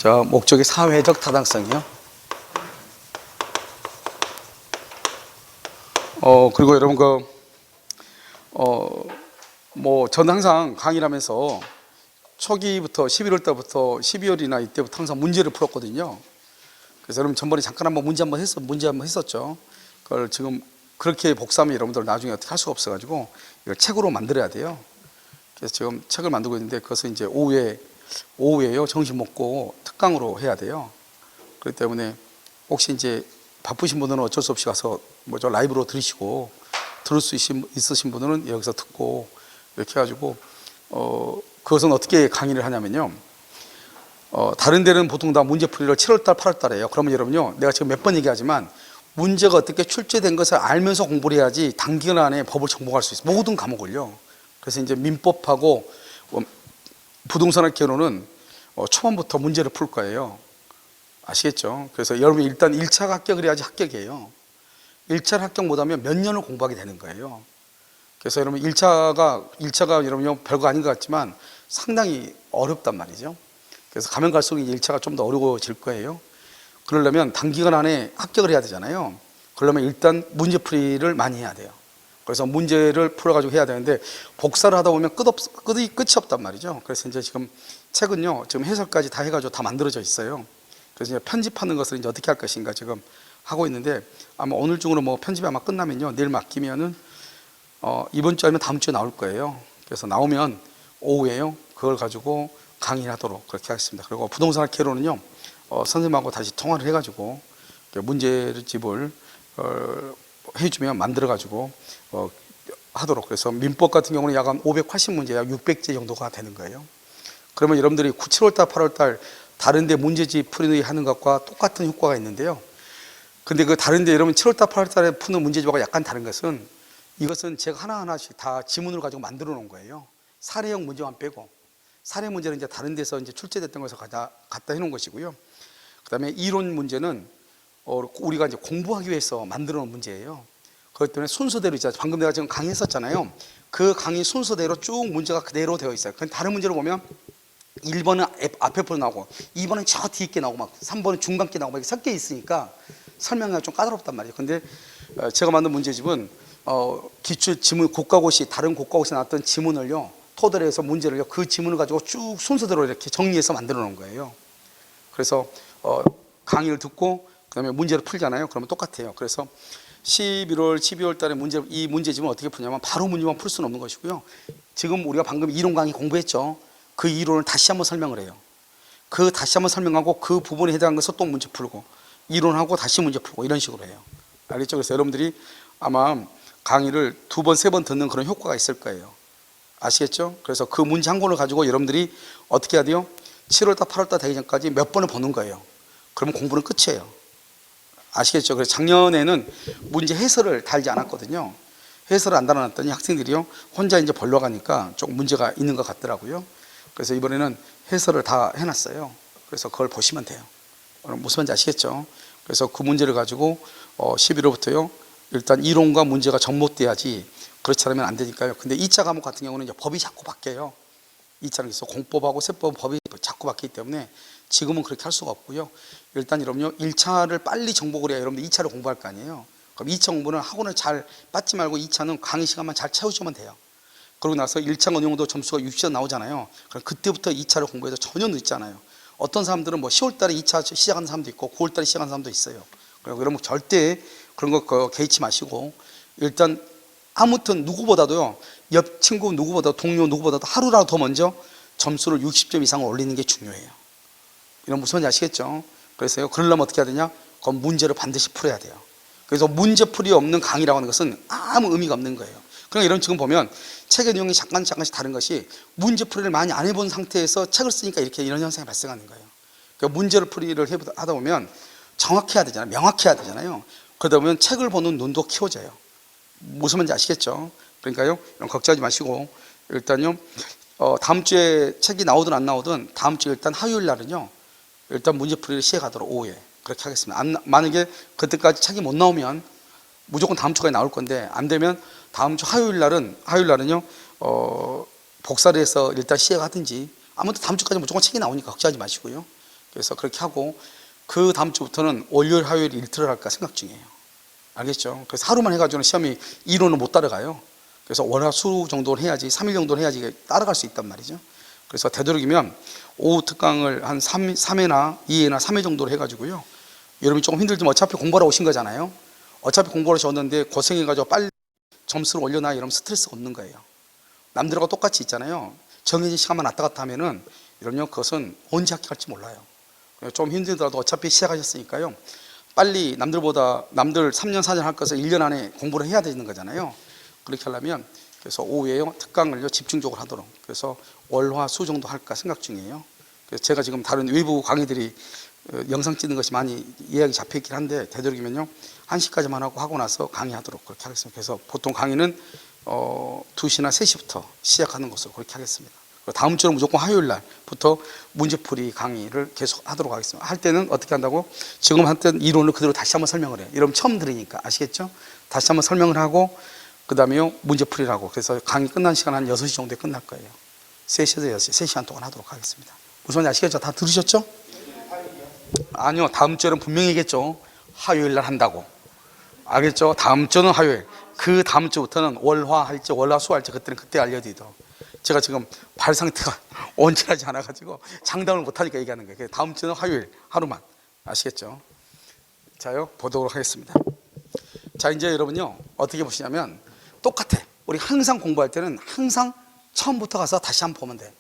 자, 목적이 사회적 타당성이요. 그리고 여러분 저는 항상 강의를 하면서 초기부터 11월 달부터 12월이나 이때부터 항상 문제를 풀었거든요. 그래서 여러분 전번에 잠깐 한번 문제 한번 했었죠. 그걸 지금 그렇게 복사하면 여러분들 나중에 어떻게 할 수가 없어가지고 이걸 책으로 만들어야 돼요. 그래서 지금 책을 만들고 있는데 그것을 이제 오후에요. 점심 먹고 특강으로 해야 돼요. 그렇기 때문에 혹시 이제 바쁘신 분들은 어쩔 수 없이 가서 저 라이브로 들으시고, 들을 수 있으신 분들은 여기서 듣고 이렇게 해가지고 그것은 어떻게 강의를 하냐면요. 다른 데는 보통 다 문제풀이를 7월달, 8월달에 해요. 그러면 여러분요, 내가 지금 몇 번 얘기하지만 문제가 어떻게 출제된 것을 알면서 공부를 해야지 단기간 안에 법을 정복할 수 있어요. 모든 과목을요. 그래서 이제 민법하고 부동산학 개론은 초반부터 문제를 풀 거예요. 아시겠죠? 그래서 여러분이 일단 1차 합격을 해야지 합격이에요. 1차 합격 못하면 몇 년을 공부하게 되는 거예요. 그래서 여러분 1차가 여러분 별거 아닌 것 같지만 상당히 어렵단 말이죠. 그래서 가면 갈수록 1차가 좀 더 어려워질 거예요. 그러려면 단기간 안에 합격을 해야 되잖아요. 그러려면 일단 문제풀이를 많이 해야 돼요. 그래서 문제를 풀어가지고 해야 되는데 복사를 하다 보면 끝이 없단 말이죠. 그래서 이제 지금 책은요, 지금 해설까지 다 해가지고 다 만들어져 있어요. 그래서 이제 편집하는 것을 이제 어떻게 할 것인가 지금 하고 있는데, 아마 오늘 중으로 편집이 아마 끝나면요, 내일 맡기면은 이번 주 아니면 다음 주에 나올 거예요. 그래서 나오면 오후에요, 그걸 가지고 강의를 하도록 그렇게 하겠습니다. 그리고 부동산 개론은요, 선생님하고 다시 통화를 해가지고 문제집을 해주면 만들어가지고 하도록. 그래서 민법 같은 경우는 약 한 580문제, 약 600제 정도가 되는 거예요. 그러면 여러분들이 7월달, 8월달 다른데 문제집 풀이하는 것과 똑같은 효과가 있는데요. 근데 그 다른데 여러분 7월달, 8월달에 푸는 문제집하고 약간 다른 것은, 이것은 제가 하나하나씩 다 지문을 가지고 만들어 놓은 거예요. 사례형 문제만 빼고. 사례 문제는 이제 다른 데서 이제 출제됐던 것을 갖다 해 놓은 것이고요. 그 다음에 이론 문제는 우리가 이제 공부하기 위해서 만들어 놓은 문제예요. 그렇기 때문에 순서대로 있잖아요. 방금 내가 지금 강의했었잖아요. 그 강의 순서대로 쭉 문제가 그대로 되어 있어요. 근데 다른 문제를 보면 1번은 앞에 부분 나오고 2번은 저 뒤에 게 나오고 3번은 중간게 나오고 이렇게 섞여 있으니까 설명하기가 좀 까다롭단 말이에요. 근데 제가 만든 문제집은 기출 지문 국가고시, 다른 국가고시 나왔던 지문을요, 토대로 해서 문제를요, 그 지문을 가지고 쭉 순서대로 이렇게 정리해서 만들어 놓은 거예요. 그래서 강의를 듣고 그다음에 문제를 풀잖아요. 그러면 똑같아요. 그래서 11월, 12월 달에 이 문제집은 어떻게 푸냐면 바로 문제만 풀 수는 없는 것이고요. 지금 우리가 방금 이론 강의 공부했죠. 그 이론을 다시 한번 설명을 해요. 그 다시 한번 설명하고 그 부분에 해당한 것을 또 문제 풀고, 이론하고 다시 문제 풀고, 이런 식으로 해요. 알겠죠? 그래서 여러분들이 아마 강의를 2번, 3번 듣는 그런 효과가 있을 거예요. 아시겠죠? 그래서 그 문제 한 권을 가지고 여러분들이 어떻게 해야 돼요? 7월달, 8월달 되기 전까지 몇 번을 보는 거예요. 그러면 공부는 끝이에요. 아시겠죠? 그래서 작년에는 문제 해설을 달지 않았거든요. 해설을 안 달아놨더니 학생들이요, 혼자 이제 벌러 가니까 조금 문제가 있는 것 같더라고요. 그래서 이번에는 해설을 다 해놨어요. 그래서 그걸 보시면 돼요. 무슨 말인지 아시겠죠? 그래서 그 문제를 가지고 11월부터요, 일단 이론과 문제가 접목돼야지, 그렇지 않으면 안 되니까요. 근데 2차 과목 같은 경우는 이제 법이 자꾸 바뀌어요. 2차는 있어 공법하고 세법 법이 자꾸 바뀌기 때문에 지금은 그렇게 할 수가 없고요. 일단 여러분요, 1차를 빨리 정복을 해야 여러분들 2차를 공부할 거 아니에요. 그럼 2차 공부는 학원을 잘 빠지 말고 2차는 강의 시간만 잘 채우시면 돼요. 그러고 나서 1차 어느 정도 점수가 60점 나오잖아요. 그럼 그때부터 2차를 공부해서 전혀 늦잖아요. 어떤 사람들은 10월 달에 2차 시작하는 사람도 있고 9월 달에 시작하는 사람도 있어요. 그러면 절대 그런 거 개의치 마시고, 일단 아무튼 누구보다도요, 옆 친구 누구보다, 동료 누구보다도 하루라도 더 먼저 점수를 60점 이상을 올리는 게 중요해요. 이런 무슨 말인지 아시겠죠? 그래서요, 그러려면 어떻게 해야 되냐? 그건 문제를 반드시 풀어야 돼요. 그래서 문제풀이 없는 강의라고 하는 것은 아무 의미가 없는 거예요. 그러니까 이런 지금 보면 책의 내용이 잠깐씩 다른 것이, 문제풀이를 많이 안 해본 상태에서 책을 쓰니까 이런 현상이 발생하는 거예요. 그러니까 문제를 풀이를 하다 보면 정확해야 되잖아요. 명확해야 되잖아요. 그러다 보면 책을 보는 눈도 키워져요. 무슨 말인지 아시겠죠? 그러니까요, 걱정하지 마시고 일단요, 다음 주에 책이 나오든 안 나오든 다음 주 일단 화요일 날은요, 일단 문제풀이를 시작하도록 오후에 그렇게 하겠습니다. 만약에 그때까지 책이 못 나오면 무조건 다음 주까지 나올 건데, 안 되면 다음 주 화요일 날은요, 복사를 해서 일단 시작하든지, 아무튼 다음 주까지 무조건 책이 나오니까 걱정하지 마시고요. 그래서 그렇게 하고 그 다음 주부터는 월요일, 화요일 일틀을 할까 생각 중이에요. 알겠죠? 그래서 하루만 해가지고는 시험이 이론을 못 따라가요. 그래서 월, 화, 수 정도는 해야지, 3일 정도는 해야지 따라갈 수 있단 말이죠. 그래서 되도록이면 오후 특강을 한 3회나 2회나 3회 정도로 해가지고요. 여러분이 조금 힘들지만 어차피 공부하러 오신 거잖아요. 어차피 공부하러 오셨는데 고생해가지고 빨리 점수를 올려놔야 이러면 스트레스가 없는 거예요. 남들하고 똑같이 있잖아요. 정해진 시간만 왔다 갔다 하면은 이러면 그것은 언제 합격할지 몰라요. 좀 힘들더라도 어차피 시작하셨으니까요. 빨리 남들보다 남들 3년 4년 할 것을 1년 안에 공부를 해야 되는 거잖아요. 그렇게 하려면 그래서 오후에 특강을 집중적으로 하도록, 그래서 월, 화, 수 정도 할까 생각 중이에요. 그래서 제가 지금 다른 외부 강의들이 영상 찍는 것이 많이 예약이 잡혀 있긴 한데 되도록이면요 1시까지만 하고 나서 강의하도록 그렇게 하겠습니다. 그래서 보통 강의는 2시나 3시부터 시작하는 것으로 그렇게 하겠습니다. 다음 주는 무조건 화요일 날부터 문제풀이 강의를 계속 하도록 하겠습니다. 할 때는 어떻게 한다고? 지금 했던 이론을 그대로 다시 한번 설명을 해요. 여러분 처음 들으니까 아시겠죠? 다시 한번 설명을 하고 그 다음에 문제풀이라고. 그래서 강의 끝난 시간 한 6시 정도에 끝날 거예요. 3시에서 6시 3시간 동안 하도록 하겠습니다. 무슨 말인지 아시겠죠? 다 들으셨죠? 아니요, 다음 주에는 분명히 얘기했죠. 화요일 날 한다고. 알겠죠? 다음 주는 화요일. 그 다음 주부터는 월화 할지 월화 수 할지 그때는 그때 알려드리도록. 제가 지금 발 상태가 온전하지 않아가지고 장담을 못하니까 얘기하는 거예요. 다음 주는 화요일 하루만. 아시겠죠? 자요, 보도록 하겠습니다. 자, 이제 여러분요 어떻게 보시냐면 똑같아. 우리 항상 공부할 때는 항상 처음부터 가서 다시 한번 보면 돼.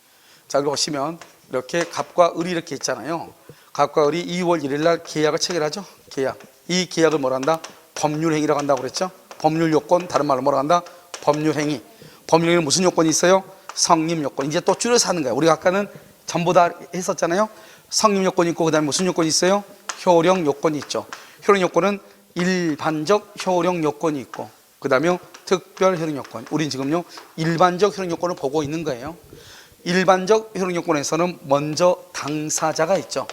자, 여기 보시면 이렇게 갑과 을이 이렇게 있잖아요. 갑과 을이 2월 1일 날 계약을 체결하죠. 계약. 이 계약을 뭐라 한다? 법률행위라고 한다고 그랬죠. 법률요건, 다른 말로 뭐라 한다? 법률행위. 법률행위는 무슨 요건이 있어요? 성립요건. 이제 또 줄여서 하는 거예요. 우리가 아까는 전부 다 했었잖아요. 성립요건이 있고 그 다음에 무슨 요건이 있어요? 효력요건이 있죠. 효력요건은 일반적 효력요건이 있고 그 다음에 특별 효력요건. 우린 지금요 일반적 효력요건을 보고 있는 거예요. 일반적 효력요건에서는 먼저 당사자가 있죠.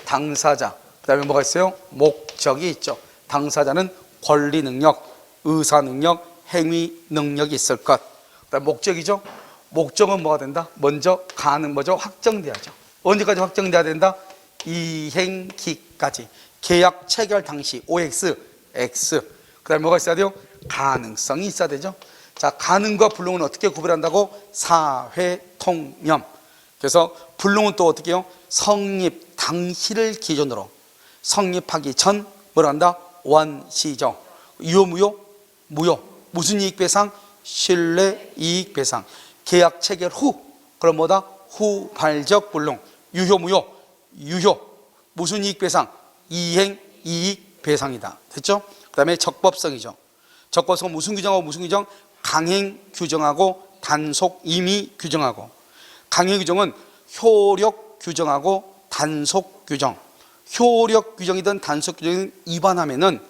당사자. 그 다음에 뭐가 있어요? 목적이 있죠. 당사자는 권리 능력, 의사 능력, 행위 능력이 있을 것. 그 다음에 목적이죠. 목적은 뭐가 된다? 먼저 가능 뭐죠? 확정돼야죠. 언제까지 확정돼야 된다? 이행기까지. 계약 체결 당시 OX, X. 그 다음에 뭐가 있어야 돼요? 가능성이 있어야 되죠. 자, 가능과 불능은 어떻게 구별한다고? 사회통념. 그래서 불능은 또 어떻게 해요? 성립 당시를 기준으로 성립하기 전 뭐라 한다? 원시적. 유효, 무효? 무효. 무슨 이익배상? 신뢰이익배상. 계약 체결 후, 그럼 뭐다? 후발적 불능. 유효, 무효? 유효. 무슨 이익배상? 이행 이익배상이다. 됐죠? 그 다음에 적법성이죠. 적법성은 무슨 규정하고 무슨 규정? 강행 규정하고 단속 임의 규정하고. 강행 규정은 효력 규정하고 단속 규정. 효력 규정이든 단속 규정이든 위반하면은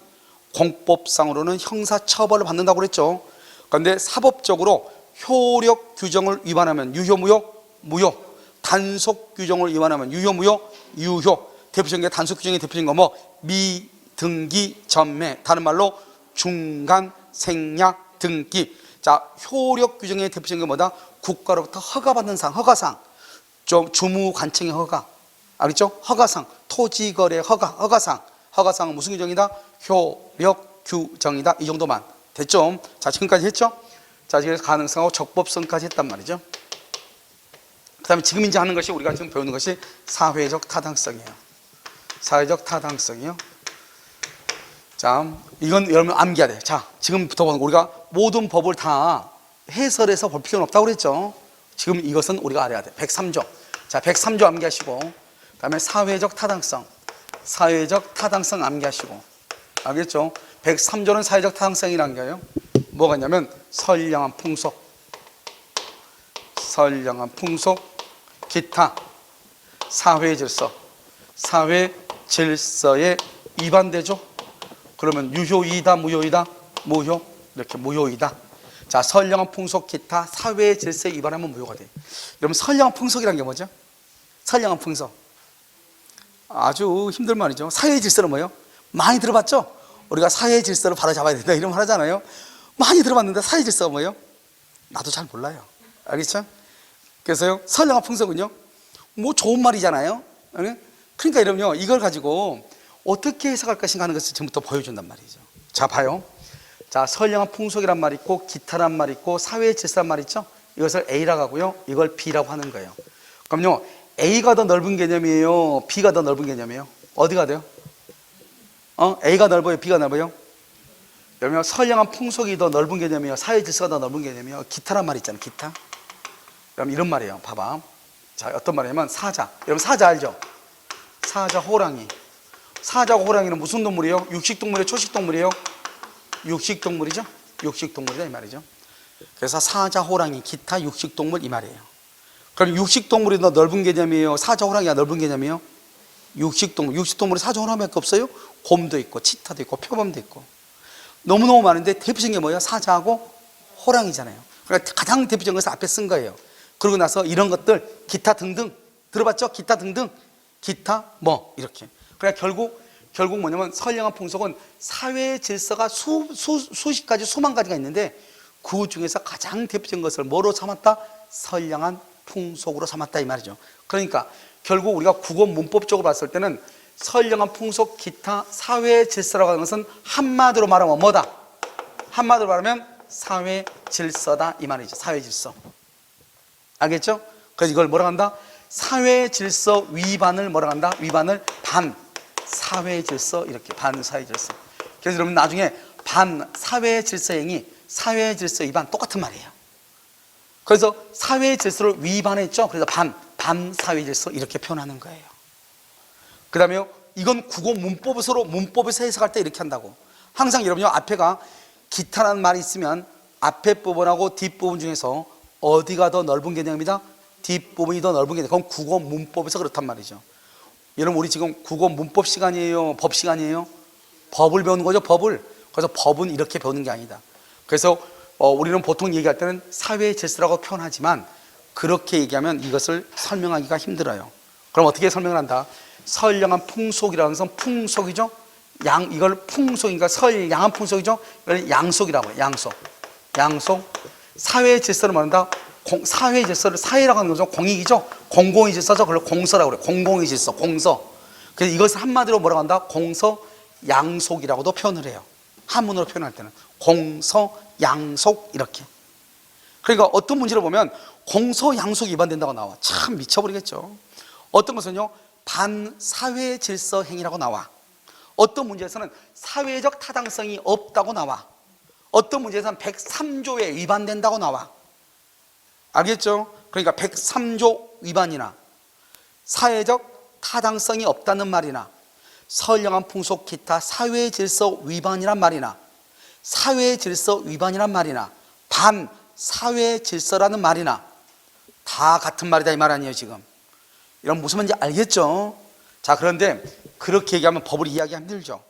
공법상으로는 형사처벌을 받는다고 그랬죠. 그런데 사법적으로 효력 규정을 위반하면 유효, 무효? 무효. 단속 규정을 위반하면 유효, 무효? 유효. 대표적인 게 단속 규정의 대표적인 거 뭐? 미등기 전매. 다른 말로 중간 생략 등기. 자, 효력 규정의 대표적인 게 뭐다? 국가로부터 허가받는 상, 허가상. 좀 주무관청의 허가. 알겠죠? 허가상. 토지거래 허가, 허가상. 허가상은 무슨 규정이다? 효력 규정이다. 이 정도만. 됐죠? 자, 지금까지 했죠? 자, 지금 가능성하고 적법성까지 했단 말이죠. 그 다음에 지금 이제 하는 것이 우리가 지금 배우는 것이 사회적 타당성이에요. 사회적 타당성이요. 자, 이건 여러분 암기해야 돼요. 자, 지금부터 보는 거 우리가 모든 법을 다 해설해서 볼 필요는 없다고 그랬죠. 지금 이것은 우리가 알아야 돼. 103조. 자, 103조 암기하시고, 그 다음에 사회적 타당성. 사회적 타당성 암기하시고. 알겠죠? 103조는 사회적 타당성이라는 거예요. 뭐가 있냐면 선량한 풍속, 선량한 풍속, 기타, 사회 질서. 사회 질서에 위반되죠. 그러면 유효이다, 무효이다? 무효. 이렇게 무효이다. 자, 선량한 풍속, 기타, 사회 질서에 위반하면 무효가 돼. 여러분, 선량한 풍속이란 게 뭐죠? 선량한 풍속. 아주 힘든 말이죠. 사회 질서는 뭐예요? 많이 들어봤죠? 우리가 사회 질서를 바로잡아야 된다 이런 말 하잖아요. 많이 들어봤는데 사회 질서가 뭐예요? 나도 잘 몰라요. 알겠죠? 그래서요, 선량한 풍속은요, 뭐 좋은 말이잖아요. 그러니까 여러분요, 이걸 가지고 어떻게 해석할 것인가 하는 것을 지금부터 보여준단 말이죠. 자, 봐요. 자, 선량한 풍속이란 말 있고 기타란 말 있고 사회의 질서란 말 있죠. 이것을 A라고 하고요, 이걸 B라고 하는 거예요. 그럼요, A가 더 넓은 개념이에요, B가 더 넓은 개념이에요? 어디가 돼요? A가 넓어요, B가 넓어요? 여러분, 선량한 풍속이 더 넓은 개념이에요, 사회 질서가 더 넓은 개념이에요? 기타란 말 있잖아요, 기타. 여러분, 이런 말이에요. 봐봐. 자, 어떤 말이냐면 사자. 여러분, 사자 알죠? 사자, 호랑이. 사자하고 호랑이는 무슨 동물이에요? 육식동물이에요, 초식동물이에요? 육식동물이죠? 육식동물이다 이 말이죠. 그래서 사자, 호랑이, 기타, 육식동물 이 말이에요. 그럼 육식동물이 더 넓은 개념이에요, 사자, 호랑이가 넓은 개념이에요? 육식동물. 육식동물이 사자, 호랑이밖에 없어요? 곰도 있고 치타도 있고 표범도 있고 너무너무 많은데 대표적인 게 뭐예요? 사자하고 호랑이잖아요. 그러니까 가장 대표적인 것을 앞에 쓴 거예요. 그러고 나서 이런 것들 기타 등등 들어봤죠? 기타 등등, 기타 뭐 이렇게. 그러니까 결국 뭐냐면 선량한 풍속은 사회의 질서가 수십 가지 수만 가지가 있는데 그 중에서 가장 대표적인 것을 뭐로 삼았다? 선량한 풍속으로 삼았다 이 말이죠. 그러니까 결국 우리가 국어 문법적으로 봤을 때는 선량한 풍속, 기타, 사회의 질서라고 하는 것은 한마디로 말하면 뭐다? 한마디로 말하면 사회 질서다 이 말이죠. 사회 질서. 알겠죠? 그래서 이걸 뭐라 한다? 사회 질서 위반을 뭐라 한다? 위반을 반 사회 질서, 이렇게 반 사회 질서. 그래서 여러분 나중에 반 사회 질서 행위, 사회 질서 위반 똑같은 말이에요. 그래서 사회 질서를 위반했죠. 그래서 반 사회 질서 이렇게 표현하는 거예요. 그 다음에 이건 국어 문법에서 해석할 때 이렇게 한다고. 항상 여러분요, 앞에가 기타라는 말이 있으면 앞에 부분하고 뒷부분 중에서 어디가 더 넓은 개념입니다? 뒷부분이 더 넓은 개념. 그건 국어 문법에서 그렇단 말이죠. 여러분, 우리 지금 국어 문법 시간이에요, 법 시간이에요? 법을 배우는 거죠, 법을. 그래서 법은 이렇게 배우는 게 아니다. 그래서 우리는 보통 얘기할 때는 사회 질서라고 표현하지만 그렇게 얘기하면 이것을 설명하기가 힘들어요. 그럼 어떻게 설명을 한다? 선량한 풍속이라는 것은 풍속이죠. 이걸 풍속인가 선량한 풍속이죠. 이걸 양속이라고 해요. 양속. 사회 질서를 말한다. 사회 질서를 사회라고 하는 거죠. 공익이죠. 공공의 질서죠. 그걸 공서라고 그래요. 공공의 질서, 공서. 그래서 이것을 한마디로 뭐라고 한다? 공서 양속이라고도 표현을 해요. 한문으로 표현할 때는 공서 양속 이렇게. 그러니까 어떤 문제를 보면 공서 양속이 위반된다고 나와. 참 미쳐버리겠죠. 어떤 것은요, 반사회 질서 행위라고 나와. 어떤 문제에서는 사회적 타당성이 없다고 나와. 어떤 문제에서는 103조에 위반된다고 나와. 알겠죠? 그러니까 103조 위반이나 사회적 타당성이 없다는 말이나 선량한 풍속 기타 사회 질서 위반이란 말이나 사회 질서 위반이란 말이나 반사회 질서라는 말이나 다 같은 말이다 이 말 아니에요 지금. 이런 무슨 말인지 알겠죠? 자, 그런데 그렇게 얘기하면 법을 이해하기 힘들죠.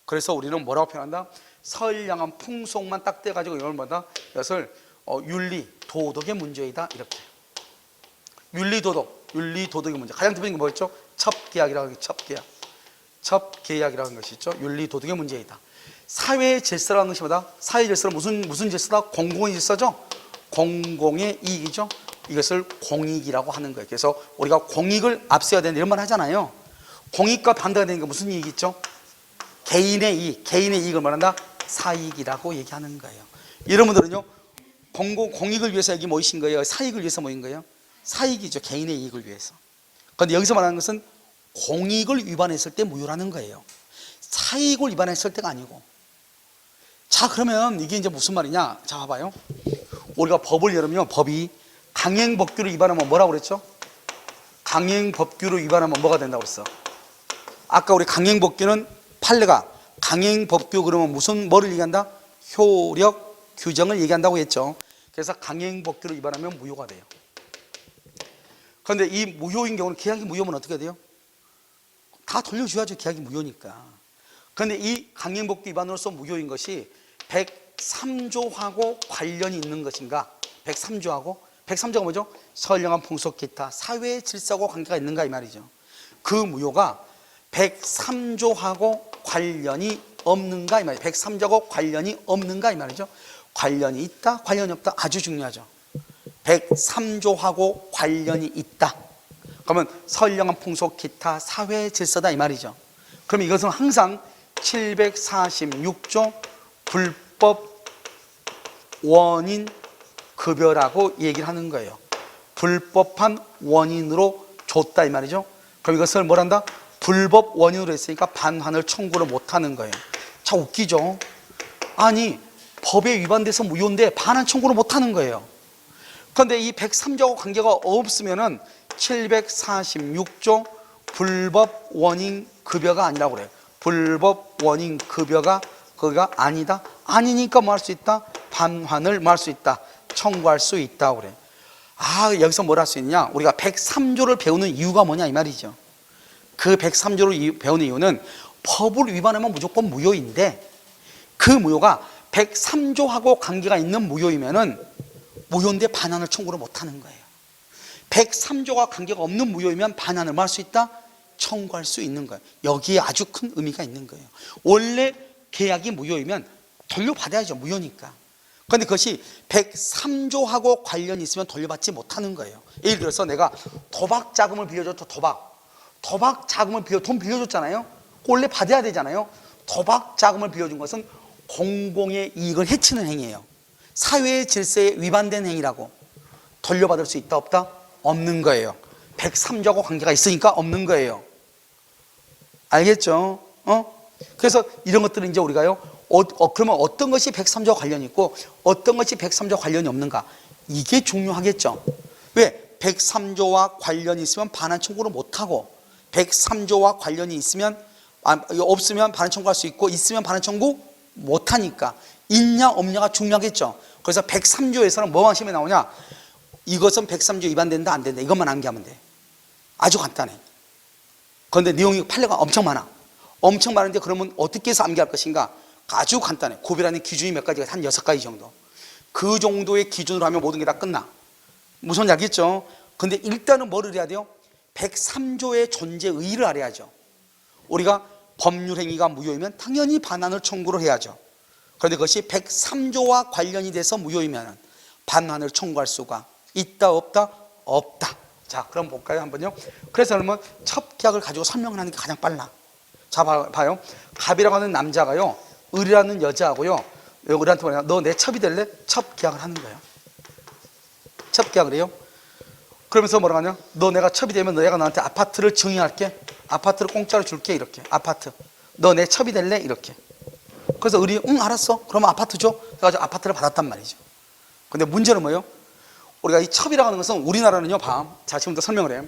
그래서 우리는 뭐라고 표현한다? 선량한 풍속만 딱 떼가지고 이걸 뭐다? 이것을 윤리, 도덕의 문제이다 이렇게. 윤리, 도덕의 문제. 가장 대표적인 게 뭐였죠? 첩계약이라고 하는 게 첩계약이라고 하는 것이 있죠. 윤리, 도덕의 문제이다. 사회의 질서라는 것이 뭐다? 사회 질서는 무슨 질서다? 공공의 질서죠. 공공의 이익이죠. 이것을 공익이라고 하는 거예요. 그래서 우리가 공익을 앞세워야 되는데 이런 말 하잖아요. 공익과 반대가 되는 게 무슨 이익이 있죠? 개인의 이익을 말한다? 사익이라고 얘기하는 거예요. 여러분들은요, 공익을 위해서 여기 모이신 거예요? 사익을 위해서 모인 거예요? 사익이죠. 개인의 이익을 위해서. 그런데 여기서 말하는 것은 공익을 위반했을 때 무효라는 거예요. 사익을 위반했을 때가 아니고. 자, 그러면 이게 이제 무슨 말이냐? 자, 봐봐요. 우리가 법을 열으면 법이 강행법규를 위반하면 뭐라고 그랬죠? 강행법규를 위반하면 뭐가 된다고 그랬어? 아까 우리 강행법규는 판례가 강행법규 그러면 뭐를 얘기한다? 효력, 규정을 얘기한다고 했죠. 그래서 강행법규를 위반하면 무효가 돼요. 그런데 이 무효인 경우는 계약이 무효면 어떻게 돼요? 다 돌려줘야죠. 계약이 무효니까. 그런데 이 강행법규 위반으로서 무효인 것이 103조하고 관련이 있는 것인가? 103조가 뭐죠? 선량한 풍속 기타 사회 질서하고 관계가 있는가 이 말이죠. 그 무효가 103조하고 관련이 없는가 이 말이죠. 103조하고 관련이 없는가 이 말이죠. 관련이 있다, 관련이 없다 아주 중요하죠. 103조하고 관련이 있다. 그러면 선량한 풍속, 기타, 사회 질서다 이 말이죠. 그럼 이것은 항상 746조 불법 원인 급여라고 얘기를 하는 거예요. 불법한 원인으로 줬다 이 말이죠. 그럼 이것을 뭐란다? 불법 원인으로 했으니까 반환을 청구를 못하는 거예요. 참 웃기죠. 아니 법에 위반돼서 무효인데 반환 청구를 못하는 거예요. 그런데 이 103조하고 관계가 없으면은 746조 불법 원인 급여가 아니라고 그래요. 불법 원인 급여가 그가 아니다. 아니니까 뭐 할 수 있다? 반환을 뭐 할 수 있다? 청구할 수 있다고 그래요. 아, 여기서 뭘 할 수 있냐? 우리가 103조를 배우는 이유가 뭐냐 이 말이죠. 그 103조를 배우는 이유는 법을 위반하면 무조건 무효인데 그 무효가 103조하고 관계가 있는 무효이면은 무효인데 반환을 청구를 못하는 거예요. 103조가 관계가 없는 무효이면 반환을 뭐 할 수 있다? 청구할 수 있는 거예요. 여기에 아주 큰 의미가 있는 거예요. 원래 계약이 무효이면 돌려받아야죠. 무효니까. 그런데 그것이 103조하고 관련이 있으면 돌려받지 못하는 거예요. 예를 들어서 내가 도박 자금을 빌려줬죠. 도박 자금을 돈 빌려줬잖아요. 원래 받아야 되잖아요. 도박 자금을 빌려준 것은 공공의 이익을 해치는 행위예요. 사회의 질서에 위반된 행위라고. 돌려받을 수 있다 없다? 없는 거예요. 103조하고 관계가 있으니까 없는 거예요. 알겠죠? 그래서 이런 것들은 이제 우리가요, 그러면 어떤 것이 103조와 관련이 있고 어떤 것이 103조와 관련이 없는가? 이게 중요하겠죠. 왜? 103조와 관련이 있으면 반환 청구를 못하고 103조와 관련이 있으면 없으면 반환 청구할 수 있고 있으면 반환 청구 못하니까 있냐 없냐가 중요하겠죠. 그래서 103조에서는 뭐만 시험에 나오냐? 이것은 103조 위반된다 안 된다 이것만 암기하면 돼. 아주 간단해. 그런데 내용이 판례가 엄청 많아. 엄청 많은데 그러면 어떻게 해서 암기할 것인가? 아주 간단해. 구별하는 기준이 몇 가지가 한 6가지 정도. 그 정도의 기준으로 하면 모든 게 다 끝나. 무슨 말인지 알겠죠? 근데 일단은 뭐를 해야 돼요? 103조의 존재 의의를 알아야죠. 우리가 법률 행위가 무효이면 당연히 반환을 청구를 해야죠. 그런데 그것이 103조와 관련이 돼서 무효이면 반환을 청구할 수가 있다 없다? 없다. 자, 그럼 볼까요? 한번요. 그래서 그러면 첩계약을 가지고 설명을 하는 게 가장 빨라. 자, 봐요. 갑이라고 하는 남자가요, 을이라는 여자하고요, 을한테 뭐냐, 너 내 첩이 될래? 첩계약을 하는 거예요. 첩계약을 해요. 그러면서 뭐라고 하냐? 너 내가 첩이 되면 너가 나한테 아파트를 증여할게. 아파트를 공짜로 줄게. 이렇게. 아파트. 너 내 첩이 될래? 이렇게. 그래서 을이 응 알았어. 그러면 아파트 줘. 그래가지고 아파트를 받았단 말이죠. 근데 문제는 뭐예요? 우리가 이 첩이라고 하는 것은 우리나라는요, 자, 지금부터 설명을 해요.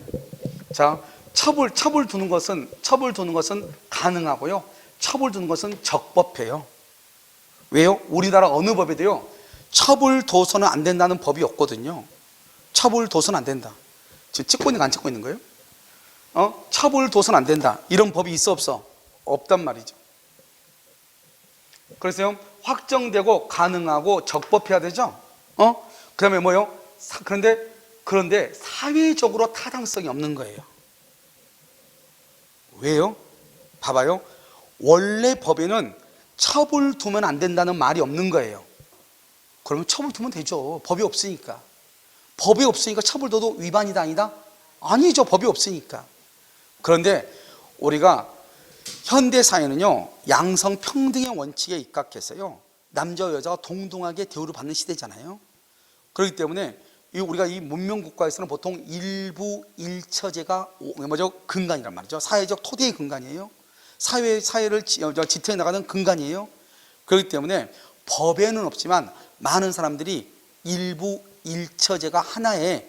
자, 첩을 두는 것은 가능하고요. 첩을 두는 것은 적법해요. 왜요? 우리나라 어느 법에도요, 첩을 둬서는 안 된다는 법이 없거든요. 첩을 둬서는 안 된다. 지금 찍고 있는 거 안 찍고 있는 거예요? 첩을 둬서는 안 된다. 이런 법이 있어 없어? 없단 말이죠. 그래서요, 확정되고 가능하고 적법해야 되죠? 그 다음에 뭐요? 그런데 사회적으로 타당성이 없는 거예요. 왜요? 봐봐요. 원래 법에는 첩을 두면 안 된다는 말이 없는 거예요. 그러면 첩을 두면 되죠. 법이 없으니까. 법이 없으니까 첩을 둬도 위반이다 아니다? 아니죠. 법이 없으니까. 그런데 우리가 현대사회는요, 양성평등의 원칙에 입각해서요, 남자와 여자가 동등하게 대우를 받는 시대잖아요. 그렇기 때문에 우리가 이 문명국가에서는 보통 일부 일처제가 근간이란 말이죠. 사회적 토대의 근간이에요. 사회를 지탱해 나가는 근간이에요. 그렇기 때문에 법에는 없지만 많은 사람들이 일부 일처제가 하나의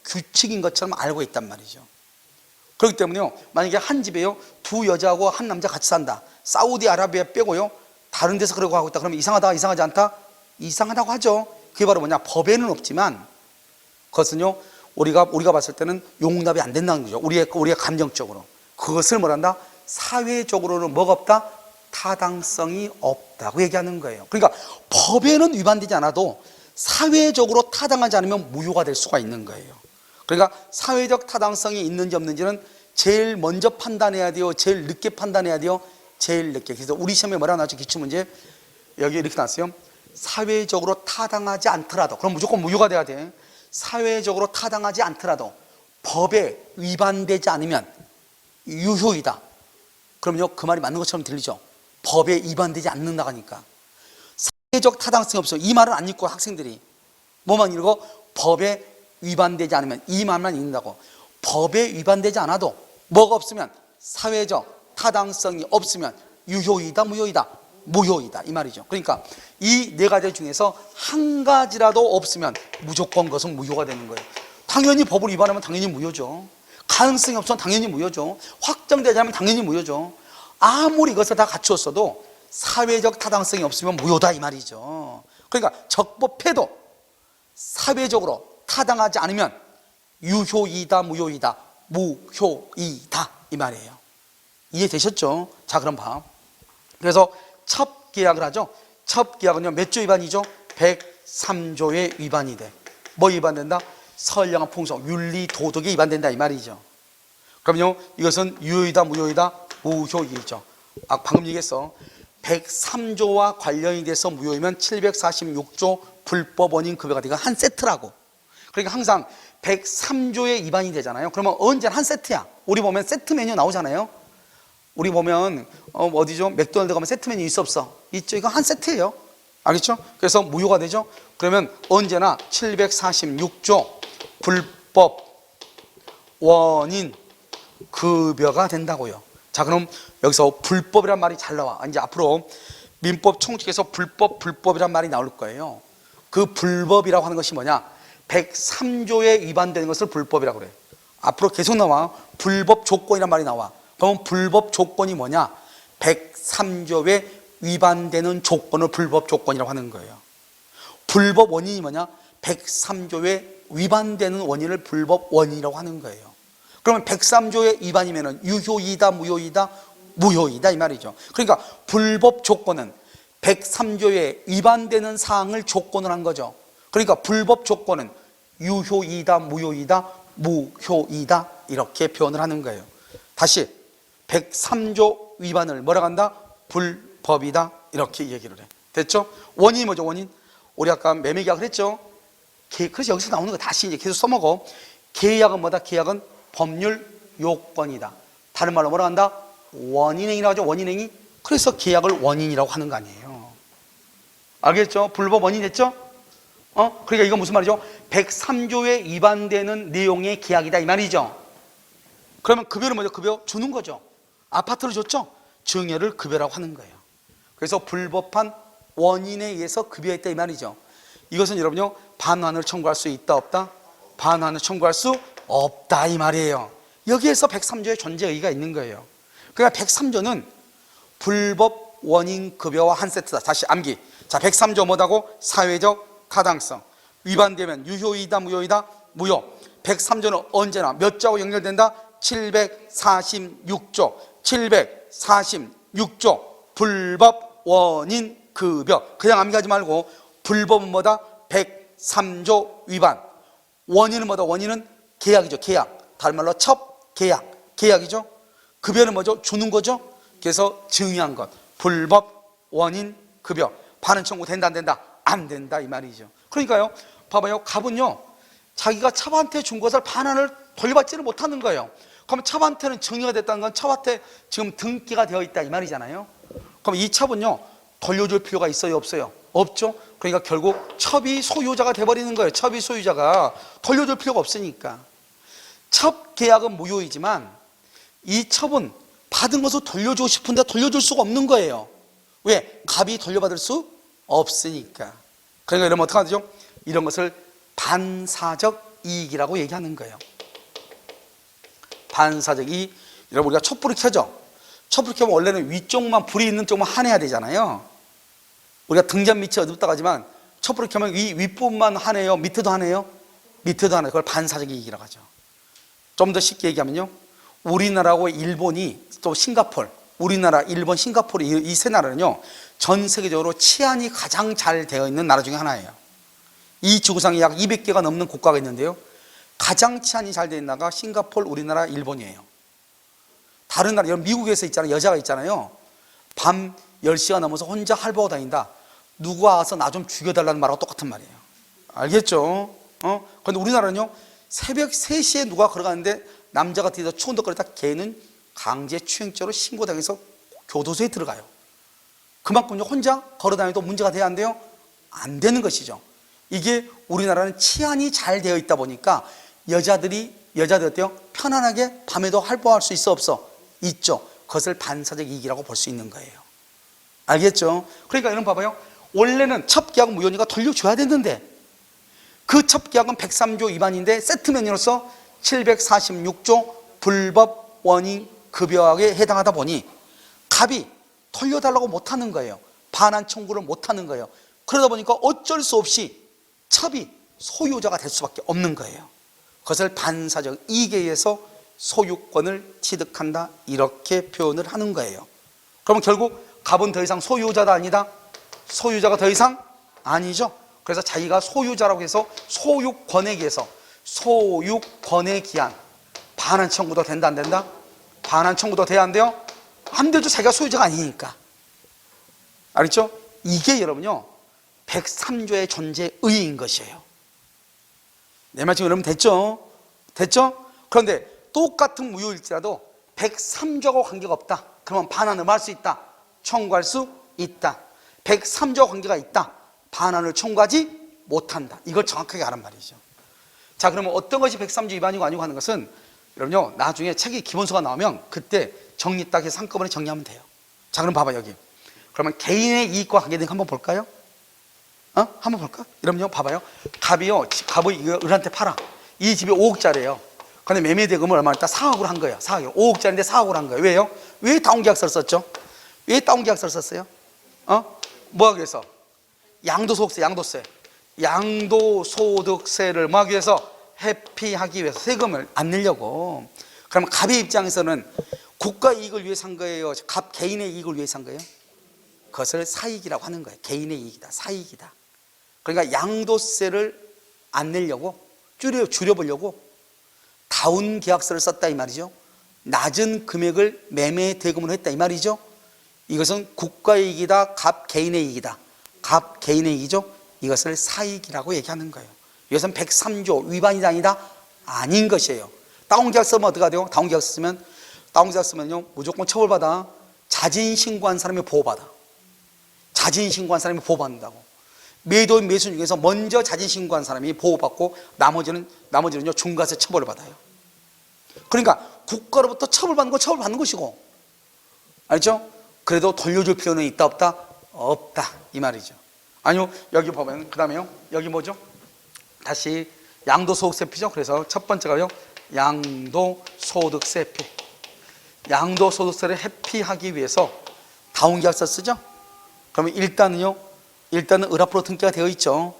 규칙인 것처럼 알고 있단 말이죠. 그렇기 때문에요, 만약에 한 집에요, 두 여자하고 한 남자 같이 산다. 사우디아라비아 빼고요, 다른 데서 그러고 하고 있다. 그러면 이상하다, 이상하지 않다? 이상하다고 하죠. 그게 바로 뭐냐? 법에는 없지만 그것은요, 우리가 봤을 때는 용납이 안 된다는 거죠. 우리의 감정적으로. 그것을 뭐란다? 사회적으로는 뭐가 없다? 타당성이 없다고 얘기하는 거예요. 그러니까 법에는 위반되지 않아도 사회적으로 타당하지 않으면 무효가 될 수가 있는 거예요. 그러니까 사회적 타당성이 있는지 없는지는 제일 먼저 판단해야 돼요? 제일 늦게 판단해야 돼요? 제일 늦게. 그래서 우리 시험에 뭐라 나왔죠? 기출문제 여기 이렇게 나왔어요. 사회적으로 타당하지 않더라도, 그럼 무조건 무효가 돼야 돼. 사회적으로 타당하지 않더라도 법에 위반되지 않으면 유효이다. 그럼요, 그 말이 맞는 것처럼 들리죠. 법에 위반되지 않는다 하니까. 사회적 타당성이 없어. 이 말은 안 읽고 학생들이 뭐만 읽고 법에 위반되지 않으면, 이 말만 읽는다고. 법에 위반되지 않아도 뭐가 없으면, 사회적 타당성이 없으면 유효이다, 무효이다? 무효이다, 이 말이죠. 그러니까 이 네 가지 중에서 한 가지라도 없으면 무조건 그것은 무효가 되는 거예요. 당연히 법을 위반하면 당연히 무효죠. 가능성이 없으면 당연히 무효죠. 확정되지 않으면 당연히 무효죠. 아무리 이것을 다 갖추었어도 사회적 타당성이 없으면 무효다, 이 말이죠. 그러니까 적법해도 사회적으로 타당하지 않으면 유효이다, 무효이다? 무효이다, 이 말이에요. 이해되셨죠? 자, 그럼 봐. 그래서 첩계약을 하죠. 첩계약은요, 몇 조 위반이죠? 103조의 위반이 돼. 뭐 위반된다? 선량한 풍속, 윤리, 도덕에 위반된다, 이 말이죠. 그럼요, 이것은 유효이다, 무효이다? 무효이죠. 방금 얘기했어. 103조와 관련이 돼서 무효이면 746조 불법 원인 급여가 되고 한 세트라고. 그러니까 항상 103조에 위반이 되잖아요. 그러면 언제나 한 세트야. 우리 보면 세트 메뉴 나오잖아요. 우리 보면 어디죠? 맥도날드 가면 세트 메뉴 있어, 없어? 있죠. 이거 한 세트예요. 알겠죠? 그래서 무효가 되죠. 그러면 언제나 746조 불법 원인 급여가 된다고요. 자, 그럼 여기서 불법이란 말이 잘 나와. 이제 앞으로 민법 총칙에서 불법이란 말이 나올 거예요. 그 불법이라고 하는 것이 뭐냐? 103조에 위반되는 것을 불법이라고 그래. 앞으로 계속 나와. 불법 조건이란 말이 나와. 그럼 불법 조건이 뭐냐? 103조에 위반되는 조건을 불법 조건이라고 하는 거예요. 불법 원인이 뭐냐? 103조에 위반되는 원인을 불법 원인이라고 하는 거예요. 그러면 103조에 위반이면 유효이다, 무효이다? 무효이다, 이 말이죠. 그러니까 불법 조건은 103조에 위반되는 사항을 조건을 한 거죠. 그러니까 불법 조건은 유효이다, 무효이다? 무효이다, 이렇게 표현을 하는 거예요. 다시 103조 위반을 뭐라고 한다? 불법이다, 이렇게 얘기를 해. 됐죠? 원인이 뭐죠? 원인? 우리 아까 매매계약을 했죠? 그래서 여기서 나오는 거 다시 이제 계속 써먹어. 계약은 뭐다? 계약은 법률 요건이다. 다른 말로 뭐라고 한다? 원인행위라고 하죠. 원인행위. 그래서 계약을 원인이라고 하는 거 아니에요. 알겠죠? 불법 원인 됐죠? 그러니까 이건 무슨 말이죠? 103조에 위반되는 내용의 계약이다, 이 말이죠. 그러면 급여는 뭐죠? 급여 주는 거죠. 아파트를 줬죠? 증여를 급여라고 하는 거예요. 그래서 불법한 원인에 의해서 급여했다, 이 말이죠. 이것은 여러분요, 반환을 청구할 수 있다, 없다? 반환을 청구할 수 없다, 이 말이에요. 여기에서 103조의 존재 의의가 있는 거예요. 그러니까 103조는 불법 원인 급여와 한 세트다. 다시 암기. 자, 103조 뭐다고? 사회적 타당성. 위반되면 유효이다, 무효이다? 무효. 103조는 언제나 몇 조하고 연결된다? 746조. 746조 불법 원인 급여. 그냥 암기하지 말고 불법은 뭐다? 103조 위반. 원인은 뭐다? 원인은 계약이죠. 계약. 다른 말로 첩계약. 계약이죠. 급여는 뭐죠? 주는 거죠. 그래서 증여한 것. 불법 원인 급여. 반환 청구 된다, 안 된다? 안 된다, 이 말이죠. 그러니까요, 봐봐요. 갑은요, 자기가 첩한테 준 것을 반환을 돌려받지를 못하는 거예요. 그럼 첩한테는 증여가 됐다는 건 첩한테 지금 등기가 되어 있다, 이 말이잖아요. 그럼 이 첩은요, 돌려줄 필요가 있어요, 없어요? 없죠. 그러니까 결국 첩이 소유자가 돼버리는 거예요. 첩이 소유자가. 돌려줄 필요가 없으니까. 첩 계약은 무효이지만 이 첩은 받은 것을 돌려주고 싶은데 돌려줄 수가 없는 거예요. 왜? 갑이 돌려받을 수 없으니까. 그러니까 이러면 어떡하죠? 이런 것을 반사적 이익이라고 얘기하는 거예요. 반사적 이익. 여러분, 우리가 촛불을 켜죠? 촛불을 켜면 원래는 위쪽만, 불이 있는 쪽만 환해야 되잖아요. 우리가 등잔 밑이 어둡다고 하지만 촛불을 켜면 윗부분만 환해요? 밑에도 환해요? 밑에도 환해요. 그걸 반사적 이익이라고 하죠. 좀 더 쉽게 얘기하면요, 우리나라하고 일본이, 또 싱가포르, 우리나라, 일본, 싱가포르, 이 세 나라는요, 전 세계적으로 치안이 가장 잘 되어 있는 나라 중에 하나예요. 이 지구상에 약 200개가 넘는 국가가 있는데요, 가장 치안이 잘 되어 있는 나라가 싱가포르, 우리나라, 일본이에요. 다른 나라, 미국에서 있잖아요. 여자가 있잖아요. 밤 10시가 넘어서 혼자 할보고 다닌다. 누가 와서 나 좀 죽여달라는 말하고 똑같은 말이에요. 알겠죠? 근데 우리나라는요, 새벽 3시에 누가 걸어가는데 남자가 뒤에서 추운덕거리다 걔는 강제추행죄로 신고당해서 교도소에 들어가요. 그만큼 혼자 걸어다녀도 문제가 돼야 안 돼요? 안 되는 것이죠. 이게 우리나라는 치안이 잘 되어 있다 보니까 여자들이 어때요? 편안하게 밤에도 활보할 수 있어 없어? 있죠. 그것을 반사적 이익이라고 볼 수 있는 거예요. 알겠죠? 그러니까 여러분 봐봐요. 원래는 첩계약 무효니까 돌려줘야 되는데 그 첩계약은 103조 위반인데 세트면으로서 746조 불법 원인 급여액에 해당하다 보니 갑이 돌려달라고 못하는 거예요. 반환 청구를 못하는 거예요. 그러다 보니까 어쩔 수 없이 첩이 소유자가 될 수밖에 없는 거예요. 그것을 반사적 이익에 의해서 소유권을 취득한다 이렇게 표현을 하는 거예요. 그러면 결국 갑은 더 이상 소유자다 아니다? 소유자가 더 이상 아니죠. 그래서 자기가 소유자라고 해서 소유권에 의해서 소유권에 기한 반환 청구도 된다 안 된다? 반환 청구도 돼야 안 돼요? 안 되죠. 자기가 소유자가 아니니까. 알겠죠? 이게 여러분요 103조의 존재 의의인 것이에요. 내 말 지금 여러분 됐죠? 됐죠? 그런데 똑같은 무효일지라도 103조하고 관계가 없다. 그러면 반환을 할 수 있다. 청구할 수 있다. 103조와 관계가 있다. 반환을 청구하지 못한다. 이걸 정확하게 하란 말이죠. 자, 그러면 어떤 것이 103조 위반이고 아니고 하는 것은 여러분요 나중에 책이 기본서가 나오면 그때 정리 딱 해서 한꺼번에 정리하면 돼요. 자, 그럼 봐봐 여기. 그러면 개인의 이익과 관계된 거 한번 볼까요? 한번 볼까? 여러분요 봐봐요. 갑이 이거 을한테 팔아. 이 집이 5억짜리예요. 근데 매매 대금을 얼마 있다 4억으로 한 거예요. 4억이요. 5억짜리인데 4억으로 한 거예요. 왜요? 왜 다운계약서를 썼죠? 왜 다운계약서를 썼어요? 뭐 하기 위해서? 양도소득세. 양도소득세를 뭐 하기 위해서? 회피하기 위해서 세금을 안 내려고. 그러면 갑의 입장에서는 국가 이익을 위해 산 거예요? 갑 개인의 이익을 위해 산 거예요? 그것을 사익이라고 하는 거예요. 개인의 이익이다. 사익이다. 그러니까 양도세를 안 내려고 줄여보려고 다운 계약서를 썼다 이 말이죠. 낮은 금액을 매매 대금으로 했다 이 말이죠. 이것은 국가의 이익이다. 갑 개인의 이익이다. 갑 개인의 이익이죠. 이것을 사익이라고 얘기하는 거예요. 이것은 103조 위반이다 아니다? 아닌 것이에요. 다운계약서 쓰면 어떻게 돼요? 다운계약서 쓰면요 무조건 처벌받아. 자진 신고한 사람이 보호받아. 자진 신고한 사람이 보호받는다고. 매도인 매수 중에서 먼저 자진 신고한 사람이 보호받고 나머지는요 중과세 처벌을 받아요. 그러니까 국가로부터 처벌받는 거 처벌받는 것이고, 알죠? 그래도 돌려줄 필요는 있다 없다? 없다 이 말이죠. 아니요 여기 보면 그 다음에요 여기 뭐죠? 다시 양도소득세피죠. 그래서 첫 번째가요 양도소득세피. 양도소득세를 회피하기 위해서 다운계약서 쓰죠. 그러면 일단은 을 앞으로 등기가 되어 있죠.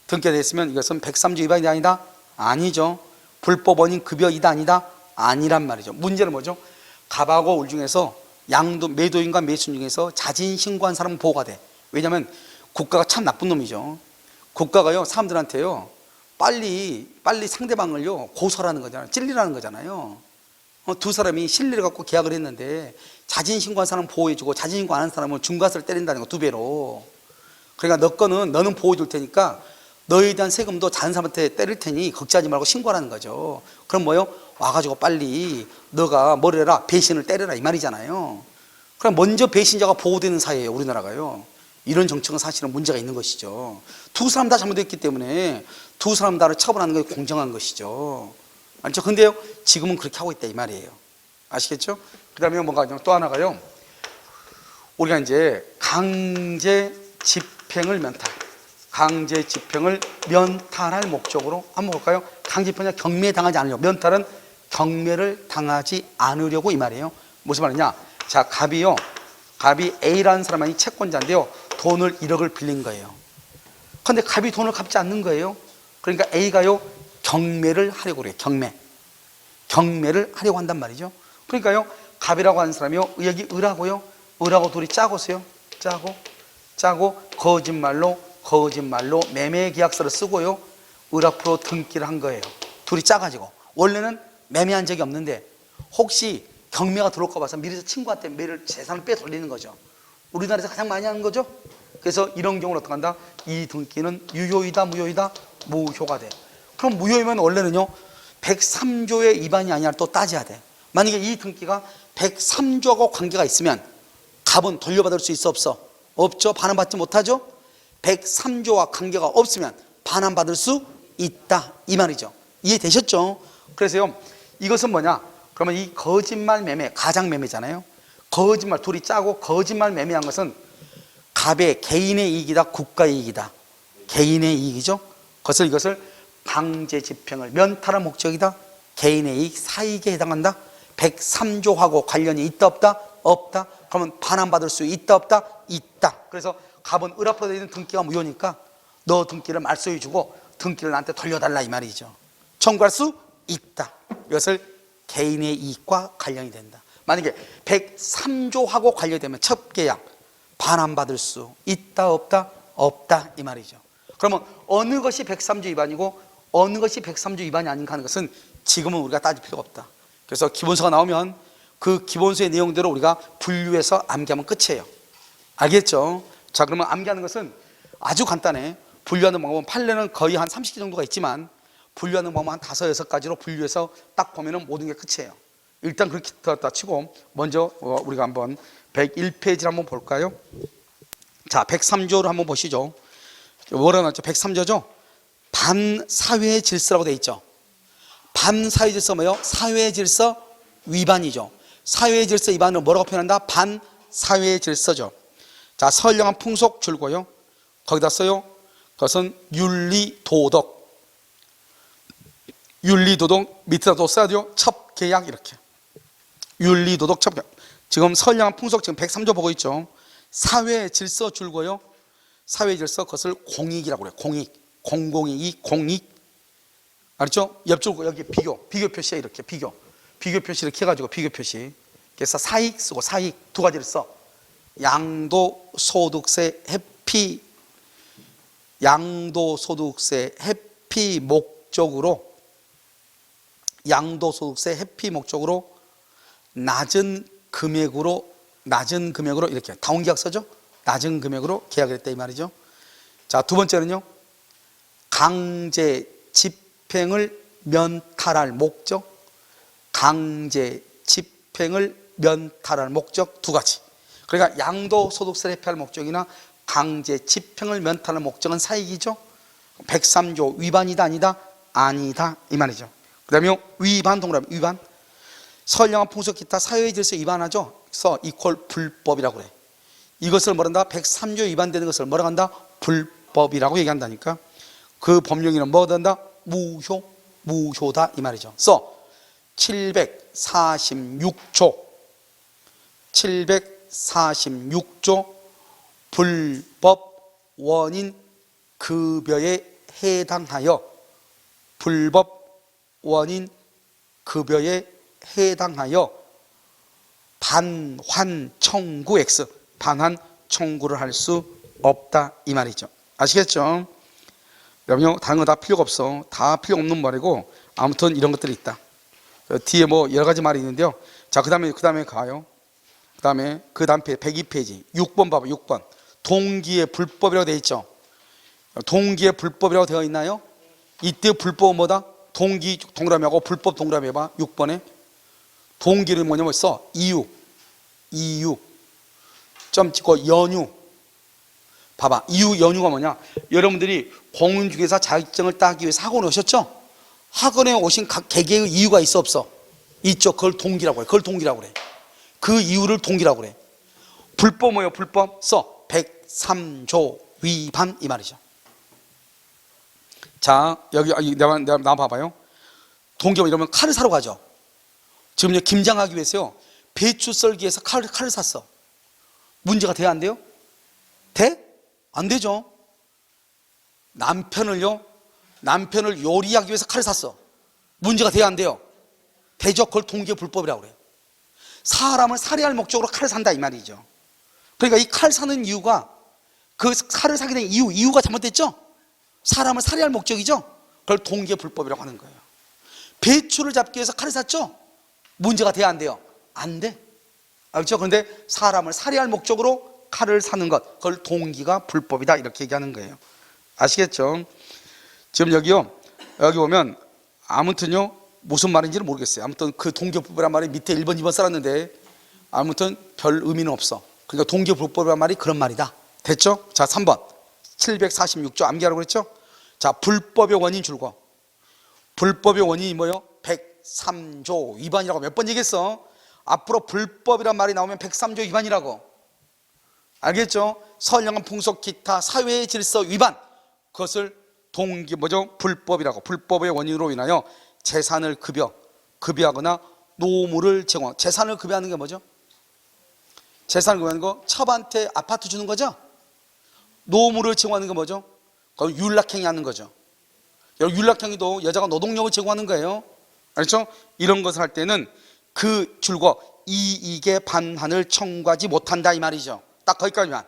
등기가 되어 있으면 이것은 103조 위반이 아니다? 아니죠. 불법 원인 급여이다 아니다? 아니란 말이죠. 문제는 뭐죠? 갑하고 을 중에서 매도인과 매수인 중에서 자진 신고한 사람은 보호가 돼. 왜냐하면 국가가 참 나쁜 놈이죠. 국가가요 사람들한테요 빨리 상대방을요 고소하라는 거잖아요. 찔리라는 거잖아요. 두 사람이 신뢰를 갖고 계약을 했는데 자진 신고한 사람은 보호해주고 자진 신고 안 한 사람은 중과세를 때린다는 거 2배로. 그러니까 너는 보호해줄 테니까 너에 대한 세금도 다른 사람한테 때릴 테니 걱정하지 말고 신고하라는 거죠. 그럼 뭐요? 와가지고 빨리 너가 뭘 해라? 배신을 때려라 이 말이잖아요. 그럼 먼저 배신자가 보호되는 사회예요 우리나라가요. 이런 정책은 사실은 문제가 있는 것이죠. 두 사람 다 잘못했기 때문에 두 사람 다를 처벌하는 것이 공정한 것이죠. 알죠? 근데요 지금은 그렇게 하고 있다 이 말이에요. 아시겠죠? 그 다음에 뭔가 또 하나가요 우리가 이제 강제 집행을 면탈할 목적으로 한번 볼까요? 강제집행이 경매에 당하지 않으려고. 면탈은 경매를 당하지 않으려고 이 말이에요. 무슨 말이냐? 자, 갑이 A라는 사람이 채권자인데요 돈을 1억을 빌린 거예요. 그런데 갑이 돈을 갚지 않는 거예요. 그러니까 A가요 경매를 하려고 그래요. 경매를 하려고 한단 말이죠. 그러니까요 갑이라고 하는 사람이요 여기 을하고 둘이 짜고서요 짜고 거짓말로 매매 계약서를 쓰고요 을 앞으로 등기를 한 거예요. 둘이 짜가지고 원래는 매매한 적이 없는데 혹시 경매가 들어올까 봐서 미리서 친구한테 재산을 빼돌리는 거죠. 우리나라에서 가장 많이 하는 거죠. 그래서 이런 경우는 어떻게 한다? 이 등기는 유효이다 무효이다? 무효가 돼. 그럼 무효이면 원래는요 103조의 위반이 아니냐를 또 따져야 돼. 만약에 이 등기가 103조하고 관계가 있으면 갑은 돌려받을 수 있어 없어? 없죠. 반환받지 못하죠. 103조와 관계가 없으면 반환받을 수 있다 이 말이죠. 이해되셨죠? 그래서요, 이것은 뭐냐, 그러면 이 거짓말 매매, 가장 매매잖아요. 거짓말, 둘이 짜고 거짓말 매매한 것은 갑의 개인의 이익이다, 국가의 이익이다? 개인의 이익이죠. 이것을 강제 집행을 면탈할 목적이다, 개인의 이익, 사익에 해당한다. 103조하고 관련이 있다 없다? 없다. 그러면 반환받을 수 있다 없다? 있다. 그래서 갑은 을 앞으로 되어 있는 등기가 무효니까 너 등기를 말소해 주고 등기를 나한테 돌려달라 이 말이죠. 청구할 수 있다. 이것을 개인의 이익과 관련이 된다. 만약에 103조하고 관련되면 첫 계약 반환받을 수 있다 없다? 없다 이 말이죠. 그러면 어느 것이 103조 위반이고 어느 것이 103조 위반이 아닌가 하는 것은 지금은 우리가 따질 필요가 없다. 그래서 기본서가 나오면 그 기본서의 내용대로 우리가 분류해서 암기하면 끝이에요. 알겠죠? 자, 그러면 암기하는 것은 아주 간단해. 분류하는 방법은 판례는 거의 한 30개 정도가 있지만 분류하는 방법은 한 5, 6가지로 분류해서 딱 보면 모든 게 끝이에요. 일단 그렇게 다 치고 먼저 우리가 한번 101페이지를 한번 볼까요? 자, 103조를 한번 보시죠. 뭐라고 나왔죠? 103조죠? 반사회 질서라고 되어 있죠. 반사회 질서 뭐예요? 사회 질서 위반이죠. 사회 질서 위반을 뭐라고 표현한다? 반사회 질서죠. 자, 선량한 풍속 줄고요. 거기다 써요. 그것은 윤리도덕. 윤리도덕 밑에다 또 써야 돼요. 첩계약 이렇게. 윤리도덕 첩계약. 지금 선량한 풍속 지금 103조 보고 있죠. 사회 질서 줄고요. 사회 질서 그것을 공익이라고 그래요. 공익. 공공이익, 공익. 알았죠? 옆줄 여기 비교 표시에 이렇게 비교 표시 이렇게 해가지고 비교 표시. 그래서 사익 쓰고 사익 두 가지를 써. 양도소득세 회피 목적으로 낮은 금액으로 이렇게 다운계약 써죠. 낮은 금액으로 계약을 했다 이 말이죠. 자, 두 번째는요, 강제 집행을 면탈할 목적. 강제 집행을 면탈할 목적 두 가지. 그러니까 양도소득세를 회피할 목적이나 강제 집행을 면탈할 목적은 사익이죠. 103조 위반이다 아니다? 아니다 이 말이죠. 그 다음에 위반 동그라미 위반. 선량한 풍속 기타 사회의 질서 위반하죠. 그래서 이퀄 불법이라고 그래. 이것을 뭐란다? 103조 위반되는 것을 뭐라고 한다? 불법이라고 얘기한다니까. 그 법령에는 뭐가 된다? 무효다 이 말이죠. 써 746조 불법 원인 급여에 해당하여 반환 청구 X 반환 청구를 할 수 없다 이 말이죠. 아시겠죠? 여러분 다른 거 다 필요가 없어. 다 필요 없는 말이고 아무튼 이런 것들이 있다. 뒤에 뭐 여러 가지 말이 있는데요. 자, 그 다음에 가요. 그 다음 102페이지 6번 봐봐. 6번 동기의 불법이라고 되어 있죠. 동기의 불법이라고 되어 있나요? 이때 불법은 뭐다? 동기 동그라미하고 불법 동그라미 해봐. 6번에 동기를 뭐냐면 써 이유 점 찍고 연유. 봐봐, 이유 연유가 뭐냐? 여러분들이 공인중개사 자격증을 따기 위해서 학원에 오셨죠? 학원에 오신 각 개개의 이유가 있어 없어? 있죠. 그걸 동기라고 그래. 그 이유를 동기라고 그래. 불법 뭐예요? 불법 써 103조 위반 이 말이죠. 자, 여기 나 봐봐요. 동기가 이러면 칼을 사러 가죠. 지금 김장하기 위해서요, 배추 썰기 위해서 칼을 샀어. 문제가 돼야 안 돼요? 돼? 안 되죠. 남편을 요리하기 위해서 칼을 샀어. 문제가 돼야 안 돼요? 되죠. 그걸 동기의 불법이라고 그래요. 사람을 살해할 목적으로 칼을 산다 이 말이죠. 그러니까 이 칼 사는 이유가 그 칼을 사게 된 이유가 잘못됐죠. 사람을 살해할 목적이죠. 그걸 동기의 불법이라고 하는 거예요. 배추를 잡기 위해서 칼을 샀죠. 문제가 돼야 안 돼요? 안 돼. 알죠? 그런데 사람을 살해할 목적으로 칼을 사는 것, 그걸 동기가 불법이다 이렇게 얘기하는 거예요. 아시겠죠? 지금 여기 보면 아무튼요, 무슨 말인지는 모르겠어요. 아무튼 그 동교불법이란 말이 밑에 1번, 2번 써놨는데 아무튼 별 의미는 없어. 그러니까 동교불법이란 말이 그런 말이다. 됐죠? 자, 3번 746조 암기하라고 그랬죠? 자, 불법의 원인 줄거. 불법의 원인이 뭐예요? 103조 위반이라고 몇 번 얘기했어? 앞으로 불법이란 말이 나오면 103조 위반이라고. 알겠죠? 선량한 풍속 기타 사회의 질서 위반. 그것을 불법이라고. 불법의 원인으로 인하여 재산을 급여하거나 노무를 제공. 재산을 급여하는 게 뭐죠? 재산을 급여하는 거 첩한테 아파트 주는 거죠? 노무를 제공하는 게 뭐죠? 그걸 윤락행위 하는 거죠. 윤락행위도 여자가 노동력을 제공하는 거예요. 알죠? 이런 것을 할 때는 그 줄거 이익의 반환을 청구하지 못한다 이 말이죠. 딱 거기까지만.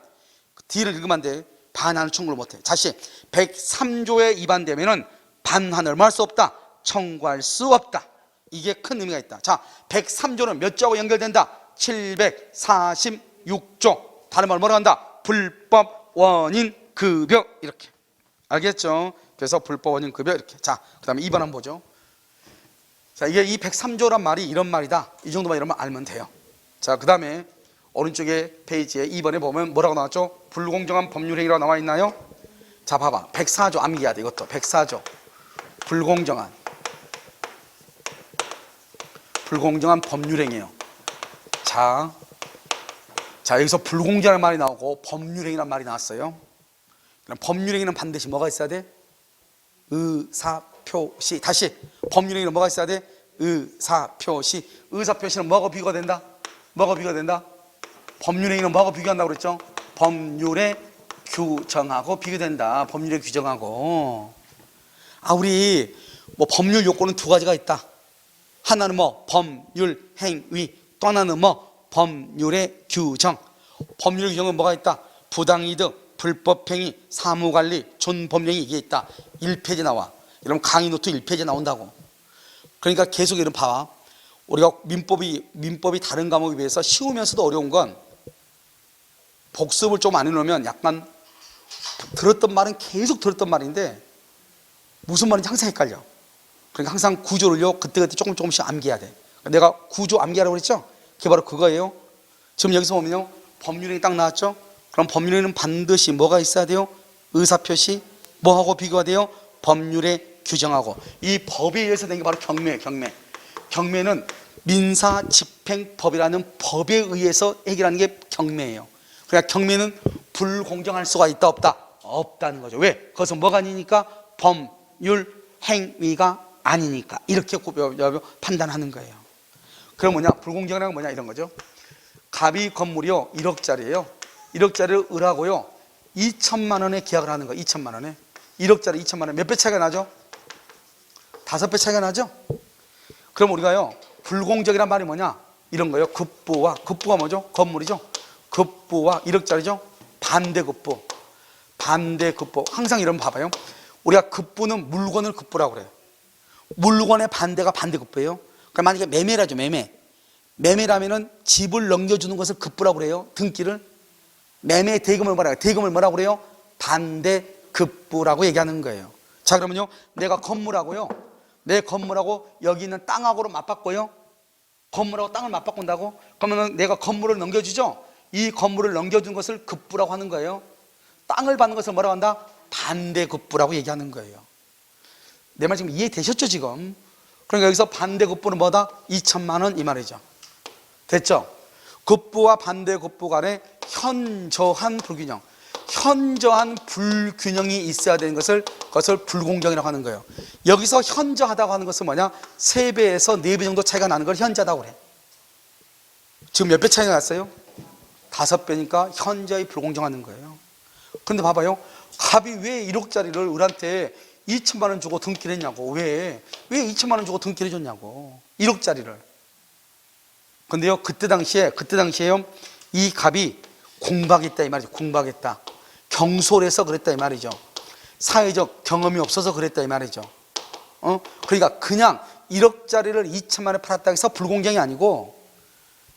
뒤를 읽으면 안 돼. 반환을 청구를 못해. 다시 103조에 위반되면은 반환을 할 수 없다. 청구할 수 없다. 이게 큰 의미가 있다. 자, 103조는 몇 조하고 연결된다? 746조. 다른 말로 뭐라고 한다? 불법 원인 급여. 이렇게. 알겠죠? 그래서 불법 원인 급여 이렇게. 자, 그 다음에 2번 한번 보죠. 자, 이게 이 103조란 말이 이런 말이다. 이 정도만 이러면 알면 돼요. 자, 그 다음에 오른쪽에 페이지에 2번에 보면 뭐라고 나왔죠? 불공정한 법률행위라고 나와 있나요? 자, 봐봐. 104조 암기해야 돼. 이것도 104조. 불공정한 법률행위예요. 자, 여기서 불공정한 말이 나오고 법률행위란 말이 나왔어요. 그럼 법률행위는 반드시 뭐가 있어야 돼? 의사표시. 다시 법률행위는 뭐가 있어야 돼? 의사표시. 의사표시는 뭐하고 비교가 된다? 뭐하고 비교가 된다? 법률행위는 뭐하고 비교한다고 그랬죠? 법률의 규정하고 비교된다. 법률의 규정하고. 우리 뭐 법률 요건은 두 가지가 있다. 하나는 뭐 법률 행위, 또 하나는 뭐 법률의 규정. 법률 규정은 뭐가 있다? 부당이득, 불법행위, 사무관리, 존법령이 이게 있다. 1페이지 나와. 이러면 강의 노트 1페이지 나온다고. 그러니까 계속 이런 봐봐. 우리가 민법이 다른 과목에 비해서 쉬우면서도 어려운 건 복습을 좀 안 해놓으면 약간 들었던 말은 계속 들었던 말인데 무슨 말인지 항상 헷갈려. 그러니까 항상 구조를요 그때그때 조금씩 암기해야 돼. 내가 구조 암기하라고 그랬죠? 그게 바로 그거예요. 지금 여기서 보면요 법률행위 딱 나왔죠? 그럼 법률에는 반드시 뭐가 있어야 돼요? 의사표시. 뭐하고 비교가 돼요? 법률의 규정하고. 이 법에 의해서 된 게 바로 경매예요. 경매는 민사집행법이라는 법에 의해서 해결하는 게 경매예요. 그러니까 경매는 불공정할 수가 있다 없다? 없다는 거죠. 왜? 그것은 뭐가 아니니까? 법률 행위가 아니니까. 이렇게 판단하는 거예요. 그럼 뭐냐? 불공정이라는 건 뭐냐? 이런 거죠. 갑이 건물이요 1억짜리예요 1억짜리를 을하고요 2천만 원에 계약을 하는 거예요. 2천만 원에. 1억짜리 2천만 원. 몇 배 차이가 나죠? 5배 차이가 나죠? 그럼 우리가요 불공정이란 말이 뭐냐? 이런 거예요. 급부가 뭐죠? 건물이죠. 급부와 1억짜리죠. 반대급부. 항상 이런 거 봐봐요. 우리가 급부는 물건을 급부라고 그래요. 물건의 반대가 반대급부예요. 그러니까 만약에 매매라죠. 매매라면은 집을 넘겨주는 것을 급부라고 그래요. 등기를. 매매 대금을 뭐라고 그래요? 반대급부라고 얘기하는 거예요. 자, 그러면요 내가 건물하고요 내 건물하고 여기 있는 땅하고로 맞바꿔요. 건물하고 땅을 맞바꾼다고? 그러면 내가 건물을 넘겨주죠. 이 건물을 넘겨준 것을 급부라고 하는 거예요. 땅을 받는 것을 뭐라고 한다? 반대급부라고 얘기하는 거예요. 내 말 지금 이해되셨죠 지금? 그러니까 여기서 반대급부는 뭐다? 2천만 원 이 말이죠. 됐죠? 급부와 반대급부 간에 현저한 불균형, 현저한 불균형이 있어야 되는 그것을 불공정이라고 하는 거예요. 여기서 현저하다고 하는 것은 뭐냐? 3배에서 4배 정도 차이가 나는 걸 현저하다고 그래. 지금 몇 배 차이가 났어요? 5배니까 현저히 불공정하는 거예요. 그런데 봐봐요. 갑이 왜 1억짜리를 을한테 2천만 원 주고 등기를 했냐고. 왜 2천만 원 주고 등기를 해줬냐고. 1억짜리를. 근데요 그때 당시에요 이 갑이 공박했다 이 말이죠. 공박했다. 경솔해서 그랬다 이 말이죠. 사회적 경험이 없어서 그랬다 이 말이죠. 그러니까 그냥 1억짜리를 2천만 원에 팔았다 해서 불공정이 아니고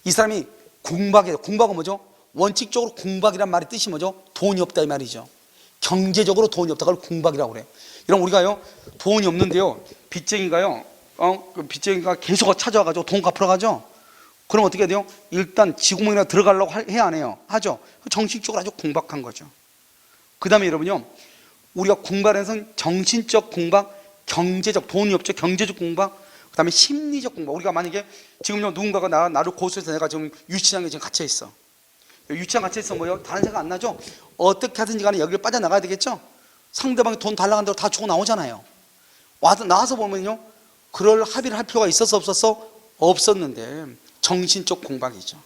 이 사람이 공박이에요. 공박은 뭐죠? 원칙적으로 공박이란 말의 뜻이 뭐죠? 돈이 없다 이 말이죠. 경제적으로 돈이 없다. 그걸 공박이라고 그래요. 이런 우리가요 돈이 없는데요 빚쟁이가요 그 빚쟁이가 계속 찾아와가지고 돈 갚으러 가죠. 그럼 어떻게 해야 돼요? 일단 지구멍이나 들어가려고 해야 안 해요? 하죠. 정신적으로 아주 공박한 거죠. 그 다음에 여러분요, 우리가 공박에서는 정신적 공박, 경제적, 돈이 없죠. 경제적 공박, 그 다음에 심리적 공박. 우리가 만약에 지금요, 누군가가 나를 고소해서 내가 지금 유치장에 지금 갇혀 있어. 유치장 갇혀 있어 뭐요? 다른 생각 안 나죠? 어떻게 하든지 간에 여기를 빠져나가야 되겠죠? 상대방이 돈 달라고 한다고 다 주고 나오잖아요. 나와서 보면요, 그럴 합의를 할 필요가 있었어 없었어? 없었는데 정신적 공박이죠.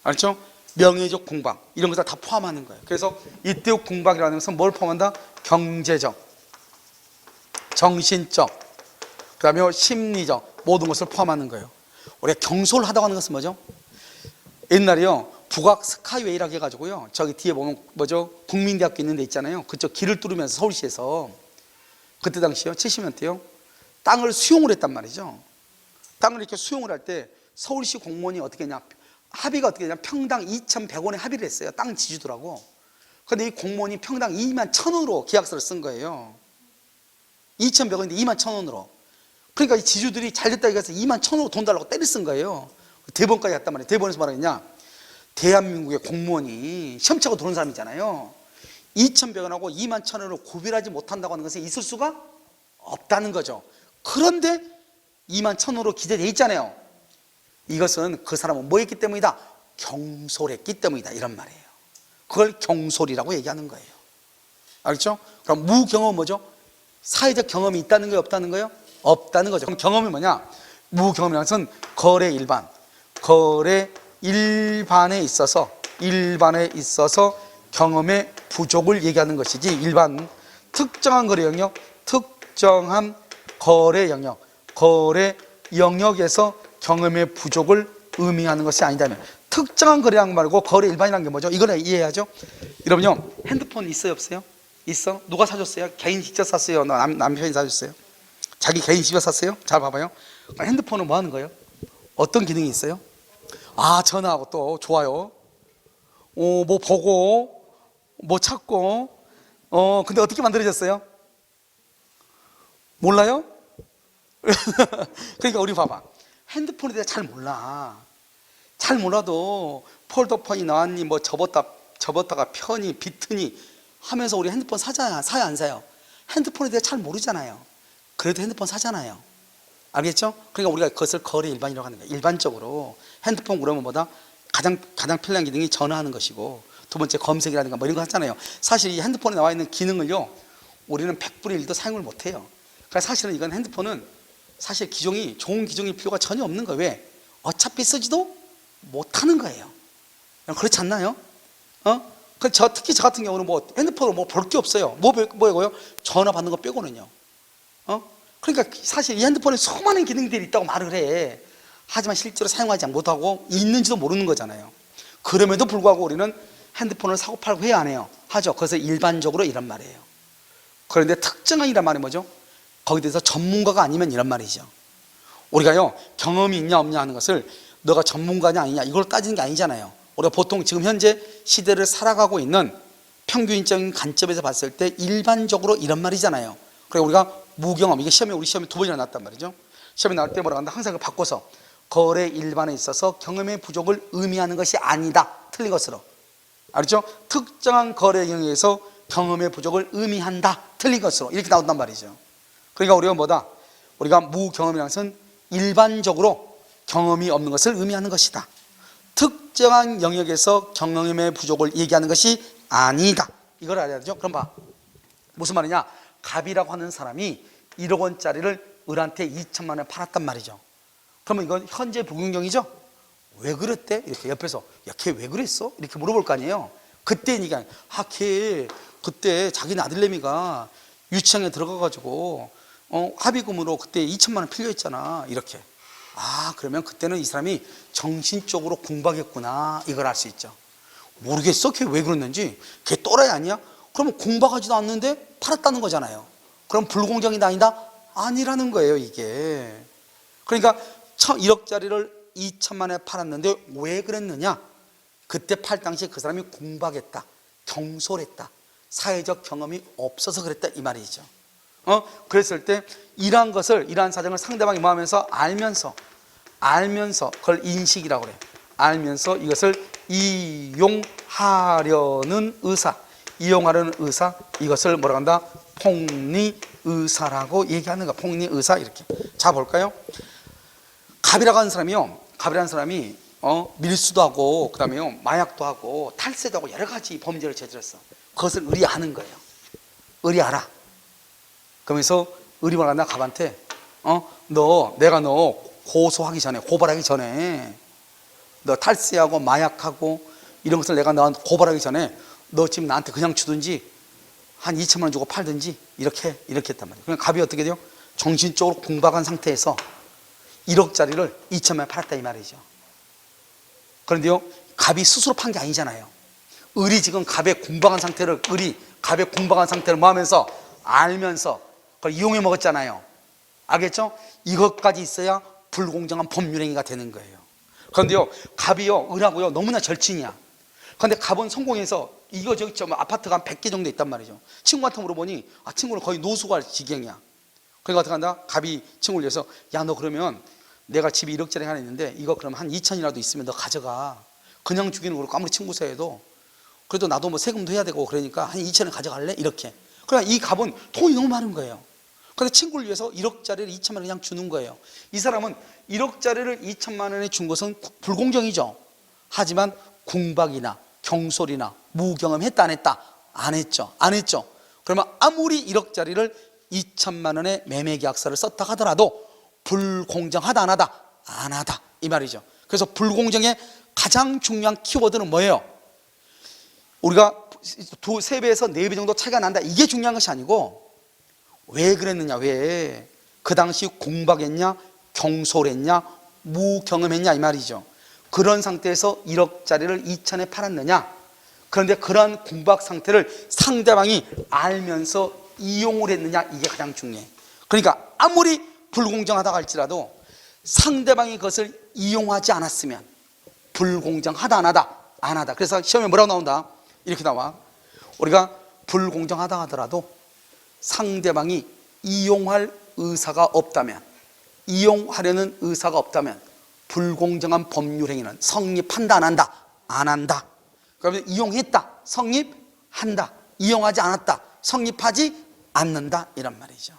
알죠? 명예적 공박, 이런 것들 다 포함하는 거예요. 그래서 이때 공박이라는 것은 뭘 포함한다? 경제적, 정신적, 그 다음에 심리적, 모든 것을 포함하는 거예요. 우리가 경솔 하다고 하는 것은 뭐죠? 옛날에요, 북악 스카이웨이라고 해가지고요, 저기 뒤에 보면 뭐죠? 국민대학교 있는 데 있잖아요. 그쪽 길을 뚫으면서 서울시에서 그때 당시요, 70년대요, 땅을 수용을 했단 말이죠. 땅을 이렇게 수용을 할 때 서울시 공무원이 어떻게 했냐, 합의가 어떻게 되냐, 평당 2,100원에 합의를 했어요. 땅 지주들하고. 근데 이 공무원이 평당 21,000원으로 계약서를 쓴 거예요. 2,100원인데 21,000원으로. 그러니까 이 지주들이 잘됐다 해서 21,000원으로 돈 달라고 때를 쓴 거예요. 대법원까지 갔단 말이에요. 대법원에서 말하겠냐, 대한민국의 공무원이 시험 치고 들어온 사람이잖아요. 2,100원하고 21,000원을 구별하지 못한다고 하는 것은 있을 수가 없다는 거죠. 그런데 21,000원으로 기재되어 있잖아요. 이것은 그 사람은 뭐 했기 때문이다? 경솔했기 때문이다, 이런 말이에요. 그걸 경솔이라고 얘기하는 거예요. 알겠죠? 그럼 무경험은 뭐죠? 사회적 경험이 있다는 거예요, 없다는 거예요? 없다는 거죠. 그럼 경험이 뭐냐? 무경험이라는 것은 거래 일반에 있어서 경험의 부족을 얘기하는 것이지, 일반 특정한 거래 영역, 특정한 거래 영역에서 경험의 부족을 의미하는 것이 아니다면, 특정한 거래량 말고 거래 일반이라는 게 뭐죠? 이걸 이해해야죠. 여러분요, 핸드폰 있어요 없어요? 있어? 누가 사줬어요? 개인 직접 샀어요? 남편이 사줬어요? 자기 개인 집에 샀어요? 잘 봐봐요. 핸드폰은 뭐 하는 거예요? 어떤 기능이 있어요? 전화하고 또 좋아요, 뭐 보고 뭐 찾고, 근데 어떻게 만들어졌어요? 몰라요? 그러니까 우리 봐봐, 핸드폰에 대해 잘 몰라도 폴더폰이 나왔니, 뭐 접었다가 펴니 비트니 하면서 우리 핸드폰 사야 안 사요? 핸드폰에 대해 잘 모르잖아요. 그래도 핸드폰 사잖아요. 알겠죠? 그러니까 우리가 그것을 거래 일반이라고 하는 거예요. 일반적으로 핸드폰 그러면 뭐다? 가장 편리한 기능이 전화하는 것이고, 두 번째 검색이라든가 뭐 이런 거 하잖아요. 사실 이 핸드폰에 나와 있는 기능을요, 우리는 100분의 1도 사용을 못해요. 그러니까 사실은 이건 핸드폰은 사실 좋은 기종일 필요가 전혀 없는 거예요. 왜? 어차피 쓰지도 못하는 거예요. 그렇지 않나요? 특히 저 같은 경우는 뭐 핸드폰으로 뭐 볼 게 없어요. 뭐고요? 전화 받는 거 빼고는요. 그러니까 사실 이 핸드폰에 수많은 기능들이 있다고 말을 해. 하지만 실제로 사용하지 못하고 있는지도 모르는 거잖아요. 그럼에도 불구하고 우리는 핸드폰을 사고 팔고 해야 안 해요? 하죠. 그래서 일반적으로 이런 말이에요. 그런데 특정한이란 말이 뭐죠? 거기에 대해서 전문가가 아니면 이런 말이죠. 우리가요, 경험이 있냐 없냐 하는 것을 너가 전문가냐 아니냐 이걸 따지는 게 아니잖아요. 우리가 보통 지금 현재 시대를 살아가고 있는 평균적인 관점에서 봤을 때 일반적으로 이런 말이잖아요. 그래서 우리가 무경험, 이게 우리 시험에 2번이나 나왔단 말이죠. 시험에 나올 때 뭐라고 한다? 항상 바꿔서 거래 일반에 있어서 경험의 부족을 의미하는 것이 아니다, 틀린 것으로. 알죠? 특정한 거래 영역에서 경험의 부족을 의미한다, 틀린 것으로, 이렇게 나온단 말이죠. 그러니까 우리가 뭐다? 우리가 무경험이라는 것은 일반적으로 경험이 없는 것을 의미하는 것이다. 특정한 영역에서 경험의 부족을 얘기하는 것이 아니다, 이걸 알아야 되죠. 그럼 봐, 무슨 말이냐? 갑이라고 하는 사람이 1억 원짜리를 을한테 2천만 원에 팔았단 말이죠. 그러면 이건 현재 불균형이죠. 왜 그랬대? 이렇게 옆에서, 야, 걔 왜 그랬어? 이렇게 물어볼 거 아니에요. 그때 얘기가, 걔 그때 자기 아들내미가 유치장에 들어가가지고 합의금으로 그때 2천만 원 필요했잖아, 이렇게. 그러면 그때는 이 사람이 정신적으로 공박했구나, 이걸 알 수 있죠. 모르겠어, 걔 왜 그랬는지. 걔 또라이 아니야? 그러면 공박하지도 않는데 팔았다는 거잖아요. 그럼 불공정이다 아니다? 아니라는 거예요, 이게. 그러니까 1억짜리를 2천만 원에 팔았는데 왜 그랬느냐? 그때 팔 당시에 그 사람이 공박했다, 경솔했다, 사회적 경험이 없어서 그랬다, 이 말이죠. 그랬을 때 이러한 사정을 상대방이 뭐 하면서 알면서 그걸 인식이라고 그래요. 알면서 이것을 이용하려는 의사, 이것을 뭐라고 한다? 폭리의사라고 얘기하는 거야. 폭리의사. 이렇게. 자, 볼까요? 갑이라고 하는 사람이 밀수도 하고 그다음에요 마약도 하고 탈세도 하고 여러 가지 범죄를 저질렀어. 그것을 의리하는 거예요. 의리하라. 그러면서 의리만 한다. 갑한테 내가 너 고발하기 전에 너 탈세하고 마약하고 이런 것을 내가 너 고발하기 전에 너 지금 나한테 그냥 주든지 한 2천만 원 주고 팔든지 이렇게 했단 말이에요. 그러니까 갑이 어떻게 돼요? 정신적으로 궁박한 상태에서 1억짜리를 2천만 원에 팔았다 이 말이죠. 그런데요, 갑이 스스로 판 게 아니잖아요. 지금 갑의 궁박한 상태를 뭐 하면서 알면서 그걸 이용해 먹었잖아요. 알겠죠? 이것까지 있어야 불공정한 법률행위가 되는 거예요. 그런데요, 갑이요, 을하고요, 너무나 절친이야. 그런데 갑은 성공해서 아파트가 한 100개 정도 있단 말이죠. 친구한테 물어보니 친구는 거의 노숙할 지경이야. 그러니까 어떻게 한다? 갑이 친구를 위해서 야, 너 그러면 내가 집에 1억짜리 하나 있는데 이거 그럼 한 2천이라도 있으면 너 가져가. 그냥 주기는 그렇고 아무리 친구 사이에도 그래도 나도 뭐 세금도 해야 되고 그러니까 한 2천원 가져갈래? 이렇게. 그러니까 이 갑은 돈이 너무 많은 거예요. 그런데 친구를 위해서 1억짜리를 2천만 원 그냥 주는 거예요. 이 사람은 1억짜리를 2천만 원에 준 것은 불공정이죠. 하지만 궁박이나 경솔이나 무경험했다 안 했다? 안 했죠. 그러면 아무리 1억짜리를 2천만 원의 매매 계약서를 썼다 하더라도 불공정하다 안 하다? 안 하다 이 말이죠. 그래서 불공정의 가장 중요한 키워드는 뭐예요? 우리가 3배에서 4배 정도 차이가 난다 이게 중요한 것이 아니고 왜 그랬느냐, 왜 그 당시 궁박했냐, 경솔했냐, 무경험했냐 이 말이죠. 그런 상태에서 1억짜리를 2천에 팔았느냐. 그런데 그러한 궁박 상태를 상대방이 알면서 이용을 했느냐, 이게 가장 중요해. 그러니까 아무리 불공정하다고 할지라도 상대방이 그것을 이용하지 않았으면 불공정하다 안 하다? 안 하다. 그래서 시험에 뭐라고 나온다? 이렇게 나와. 우리가 불공정하다 하더라도 상대방이 이용하려는 의사가 없다면 불공정한 법률 행위는 성립한다 안 한다? 안 한다. 그러면 이용했다 성립한다, 이용하지 않았다 성립하지 않는다 이란 말이죠.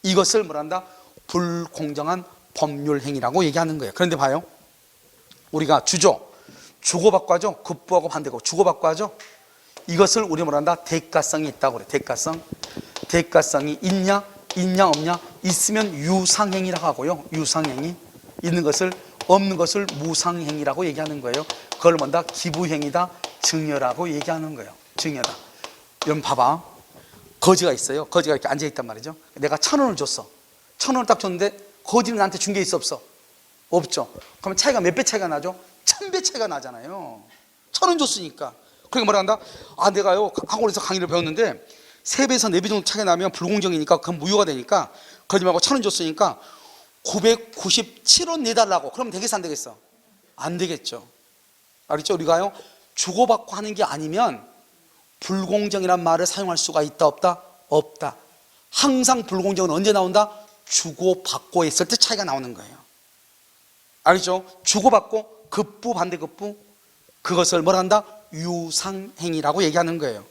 이것을 뭐란다? 불공정한 법률 행위라고 얘기하는 거예요. 그런데 봐요, 우리가 주고받고 하죠. 급부하고 반대고 주고받고 하죠. 이것을 우리 뭐란다? 대가성이 있다고 그래. 대가성이 있냐 없냐? 있으면 유상행위라고 하고요, 유상행위. 있는 것을, 없는 것을 무상행위라고 얘기하는 거예요. 그걸 뭐다? 기부행위다, 증여라고 얘기하는 거예요. 증여다. 여러분 봐봐, 거지가 있어요. 거지가 이렇게 앉아있단 말이죠. 내가 1,000원을 줬어. 1,000원을 딱 줬는데 거지는 나한테 준 게 있어 없어? 없죠. 그러면 차이가 몇 배 차이가 나죠? 1000배 차이가 나잖아요. 1,000원 줬으니까. 그러니까 뭐라 한다? 내가요 학원에서 강의를 배웠는데 3배에서 4배 정도 차이가 나면 불공정이니까 그건 무효가 되니까 거지 말고 1,000원 줬으니까 997원 내달라고. 그러면 되겠어 안 되겠어? 안 되겠죠. 알겠죠? 우리가요 주고받고 하는 게 아니면 불공정이란 말을 사용할 수가 있다 없다? 없다. 항상 불공정은 언제 나온다? 주고받고 했을 때 차이가 나오는 거예요. 알겠죠? 주고받고 급부 반대급부, 그것을 뭐라 한다? 유상행위라고 얘기하는 거예요.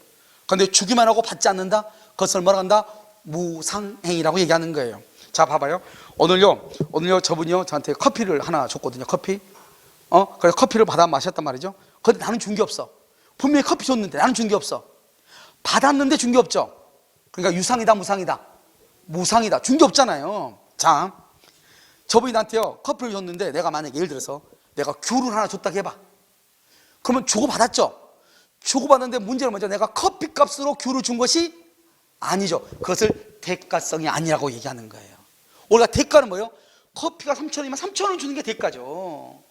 그런데 주기만 하고 받지 않는다? 그것을 뭐라 한다? 무상행위라고 얘기하는 거예요. 자 봐봐요. 오늘요 저분이요 저한테 커피를 하나 줬거든요. 커피. 그래서 커피를 받아 마셨단 말이죠. 그런데 나는 준 게 없어. 분명히 커피 줬는데 나는 준 게 없어. 받았는데 준 게 없죠. 그러니까 유상이다 무상이다? 무상이다. 준 게 없잖아요. 자, 저분이 나한테요 커피를 줬는데 내가 만약에 예를 들어서 내가 귤을 하나 줬다고 해봐. 그러면 주고받았죠. 주고받았는데 문제는 뭐죠? 내가 커피값으로 귤을 준 것이 아니죠. 그것을 대가성이 아니라고 얘기하는 거예요. 우리가 대가는 뭐예요? 커피가 3,000원이면 3,000원 주는 게 대가죠.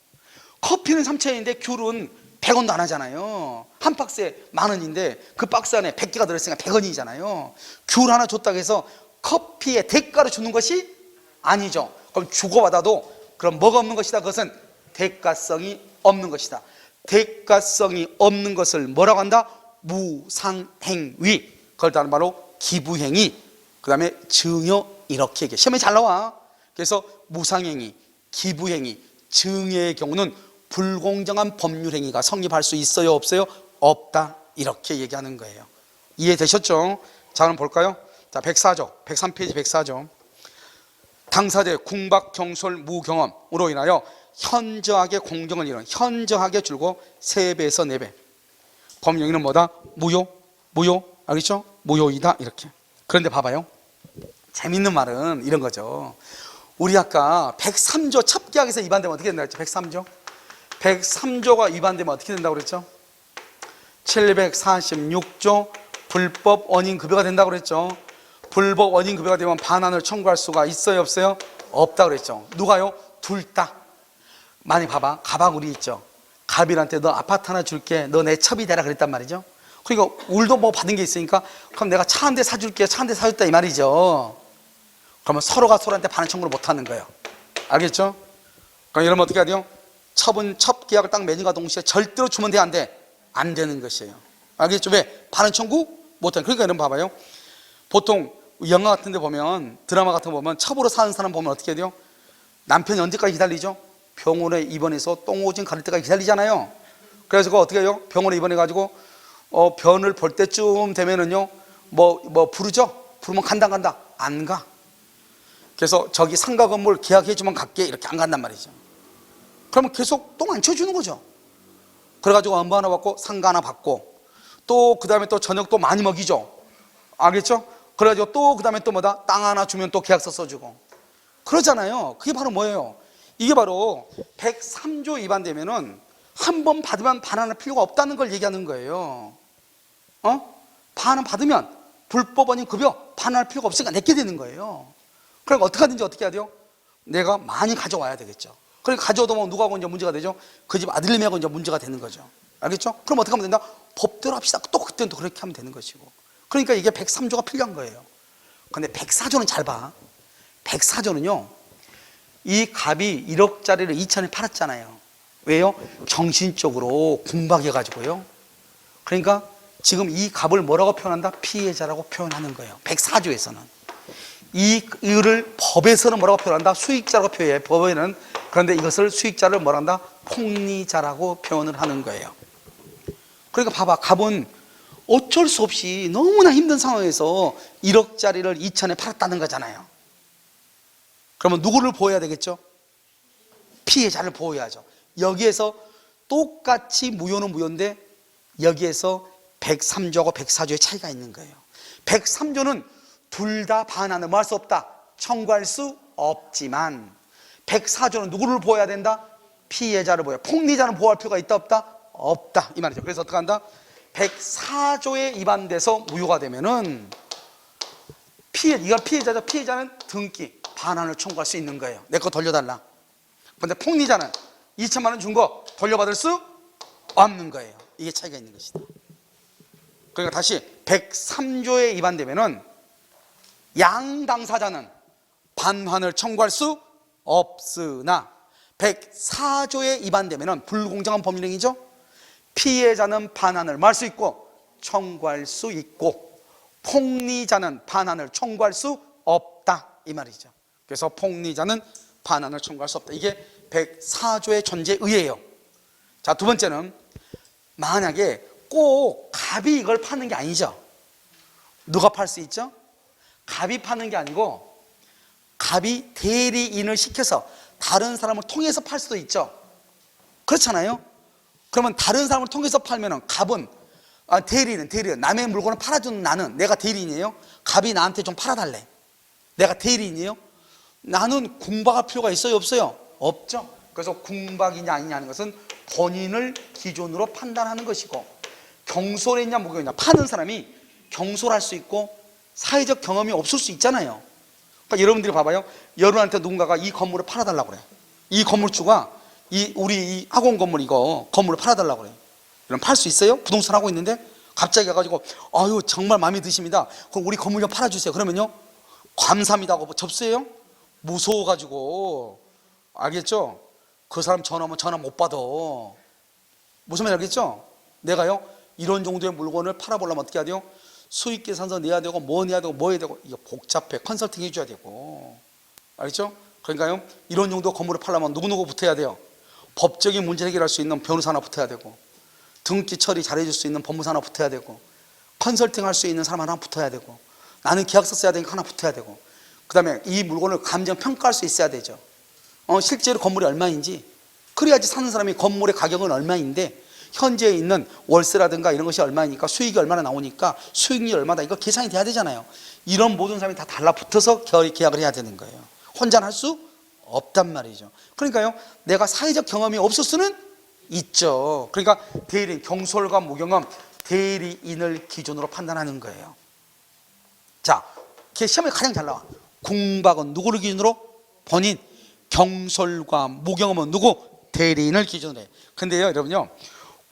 커피는 3,000원인데 귤은 100원도 안 하잖아요. 한 박스에 10,000원인데 그 박스 안에 100개가 들어있으니까 100원이잖아요. 귤 하나 줬다고 해서 커피의 대가로 주는 것이 아니죠. 그럼 주고받아도 그럼 뭐가 없는 것이다? 그것은 대가성이 없는 것이다. 대가성이 없는 것을 뭐라고 한다? 무상행위. 그걸 다른 말로 기부행위. 그 다음에 증여 이렇게 얘기해. 시험에 잘 나와. 그래서 무상행위, 기부행위, 증여의 경우는 불공정한 법률행위가 성립할 수 있어요 없어요? 없다 이렇게 얘기하는 거예요. 이해되셨죠? 자 그럼 볼까요? 자 104조 103페이지 104조 당사자의 궁박 경솔 무경험으로 인하여 현저하게 공정을 잃은 현저하게 줄고 3배에서 4배 법령에는 뭐다? 무효 알겠죠? 무효이다 이렇게. 그런데 봐봐요. 재밌는 말은 이런 거죠. 우리 아까 103조 첩계약에서 위반되면 어떻게 된다고 했죠? 103조 103조가 위반되면 어떻게 된다고 그랬죠? 746조 불법 원인급여가 된다고 그랬죠. 불법 원인급여가 되면 반환을 청구할 수가 있어요 없어요? 없다고 그랬죠. 누가요? 둘 다. 많이 봐봐. 가방 우리 있죠. 가빌한테 너 아파트 하나 줄게, 너 내 첩이 되라 그랬단 말이죠. 그러니까 울도 뭐 받은 게 있으니까 그럼 내가 차 한 대 사줄게, 차 한 대 사줬다 이 말이죠. 그러면 서로가 서로한테 반환 청구를 못 하는 거예요. 알겠죠? 그럼 여러분 어떻게 해야 돼요? 첩은 첩 계약을 딱 맺은과 동시에 절대로 주면 돼 안 돼? 안 되는 것이에요. 알겠죠? 왜? 반환 청구 못 하는. 그러니까 여러분 봐봐요. 보통 영화 같은 데 보면, 드라마 같은 거 보면 첩으로 사는 사람 보면 어떻게 해야 돼요? 남편이 언제까지 기다리죠? 병원에 입원해서 똥오줌 가릴 때까지 기다리잖아요. 그래서 그거 어떻게 해요? 병원에 입원해가지고 변을 볼 때쯤 되면은요 뭐 부르죠? 부르면 간다 안 가. 그래서 저기 상가 건물 계약해주면 갈게 이렇게 안 간단 말이죠. 그러면 계속 똥 안 쳐주는 거죠. 그래가지고 엄마 하나 받고 상가 하나 받고 또 그 다음에 또 저녁 또 많이 먹이죠. 알겠죠? 그래가지고 또 그 다음에 또 뭐다? 땅 하나 주면 또 계약서 써주고 그러잖아요. 그게 바로 뭐예요? 이게 바로 103조 위반되면은 한 번 받으면 반환할 필요가 없다는 걸 얘기하는 거예요. 반환 받으면 불법 원인 급여 반환할 필요가 없으니까 내게 되는 거예요. 그러니까 어떻게 하든지 어떻게 해야 돼요? 내가 많이 가져와야 되겠죠. 그러니까 가져오다 보면 누구하고 이제 문제가 되죠? 그 집 아들님하고 이제 문제가 되는 거죠. 알겠죠? 그럼 어떻게 하면 된다? 법대로 합시다. 또 그때는 또 그렇게 하면 되는 것이고. 그러니까 이게 103조가 필요한 거예요. 근데 104조는 잘 봐. 104조는요 이 갑이 1억짜리를 2천에 팔았잖아요. 왜요? 정신적으로 궁박해가지고요. 그러니까 지금 이 갑을 뭐라고 표현한다? 피해자라고 표현하는 거예요. 104조에서는 이를 법에서는 뭐라고 표현한다? 수익자라고 표현해. 법에는. 그런데 이것을 수익자를 뭐라 한다? 폭리자라고 표현을 하는 거예요. 그러니까 봐봐. 갑은 어쩔 수 없이 너무나 힘든 상황에서 1억짜리를 2천에 팔았다는 거잖아요. 그러면 누구를 보호해야 되겠죠? 피해자를 보호해야죠. 여기에서 똑같이 무효는 무효인데 여기에서 103조하고 104조의 차이가 있는 거예요. 103조는 둘 다 반환을 뭐 할 수 없다? 청구할 수 없지만 104조는 누구를 보호해야 된다? 피해자를 보호해. 폭리자는 보호할 필요가 있다 없다? 없다 이 말이죠. 그래서 어떻게 한다? 104조에 위반돼서 무효가 되면은 이가 피해자죠. 피해자는 등기 반환을 청구할 수 있는 거예요. 내 거 돌려달라. 그런데 폭리자는 2천만 원 준 거 돌려받을 수 없는 거예요. 이게 차이가 있는 것이다. 그러니까 다시 103조에 위반되면은 양 당사자는 반환을 청구할 수 없으나 104조에 위반되면은 불공정한 법률행위죠. 피해자는 반환을 말 수 있고 청구할 수 있고 폭리자는 반환을 청구할 수 없다 이 말이죠. 그래서 폭리자는 반환을 청구할 수 없다. 이게 104조의 존재에 의해요. 자, 두 번째는 만약에 꼭 갑이 이걸 파는 게 아니죠. 누가 팔 수 있죠? 갑이 파는 게 아니고 갑이 대리인을 시켜서 다른 사람을 통해서 팔 수도 있죠. 그렇잖아요. 그러면 다른 사람을 통해서 팔면은 갑은 대리인 남의 물건을 팔아주는 나는 내가 대리인이에요. 갑이 나한테 좀 팔아달래. 내가 대리인이에요. 나는 궁박할 필요가 있어요 없어요? 없죠. 그래서 궁박이냐 아니냐는 것은 본인을 기준으로 판단하는 것이고 경솔했냐 무경했냐 파는 사람이 경솔할 수 있고 사회적 경험이 없을 수 있잖아요. 그러니까 여러분들이 봐봐요. 여러분한테 누군가가 이 건물을 팔아달라고 그래. 이 건물주가 우리 이 학원 건물 이거 건물을 팔아달라고 그래. 그럼 팔 수 있어요? 부동산 하고 있는데 갑자기 가가지고 아유 정말 마음에 드십니다. 그럼 우리 건물 좀 팔아주세요. 그러면요 감사합니다 하고 접수해요? 무서워가지고 알겠죠? 그 사람 전화하면 전화 못 받아. 무슨 말인지 알겠죠? 내가요 이런 정도의 물건을 팔아보려면 어떻게 해야 돼요? 수익 계산서 내야 되고 뭐 내야 되고 뭐 해야 되고 이거 복잡해. 컨설팅 해줘야 되고. 알겠죠? 그러니까요 이런 정도 건물을 팔려면 누구누구 붙어야 돼요. 법적인 문제 해결할 수 있는 변호사 하나 붙어야 되고, 등기 처리 잘해줄 수 있는 법무사 하나 붙어야 되고, 컨설팅 할 수 있는 사람 하나 붙어야 되고, 나는 계약서 써야 되니까 하나 붙어야 되고, 그 다음에 이 물건을 감정 평가할 수 있어야 되죠. 실제로 건물이 얼마인지, 그래야지 사는 사람이 건물의 가격은 얼마인데 현재 있는 월세라든가 이런 것이 얼마니까 수익이 얼마나 나오니까 수익률이 얼마다 이거 계산이 돼야 되잖아요. 이런 모든 사람이 다 달라붙어서 계약을 해야 되는 거예요. 혼자 할 수 없단 말이죠. 그러니까요 내가 사회적 경험이 없을 수는 있죠. 그러니까 대리인, 경솔과 무경험, 대리인을 기준으로 판단하는 거예요. 자, 시험에 가장 잘 나와. 궁박은 누구를 기준으로? 본인. 경솔과 무경험은 누구? 대리인을 기준으로 해. 근데요 여러분요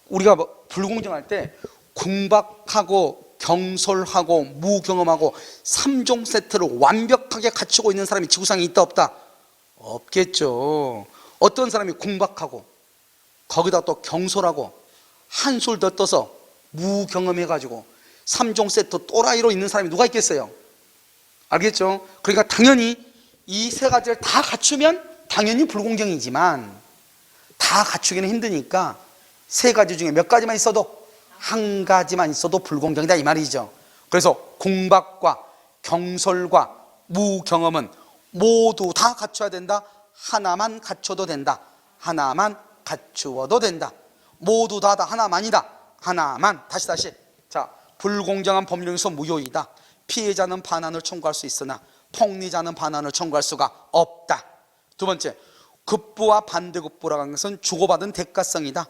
우리가 불공정할 때 궁박하고 경솔하고 무경험하고 3종 세트를 완벽하게 갖추고 있는 사람이 지구상에 있다 없다? 없겠죠. 어떤 사람이 궁박하고 거기다 또 경솔하고 한술 더 떠서 무경험해가지고 3종 세트 또라이로 있는 사람이 누가 있겠어요? 알겠죠? 그러니까 당연히 이 세 가지를 다 갖추면 당연히 불공정이지만 다 갖추기는 힘드니까 세 가지 중에 몇 가지만 있어도 한 가지만 있어도 불공정이다 이 말이죠. 그래서 궁박과 경솔과 무경험은 모두 다 갖춰야 된다. 하나만 갖춰도 된다. 하나만 갖추어도 된다. 모두 다 하나만이다. 하나만. 다시 자, 불공정한 법령에서 무효이다. 피해자는 반환을 청구할 수 있으나 폭리자는 반환을 청구할 수가 없다. 두 번째, 급부와 반대급부라고 하는 것은 주고받은 대가성이다.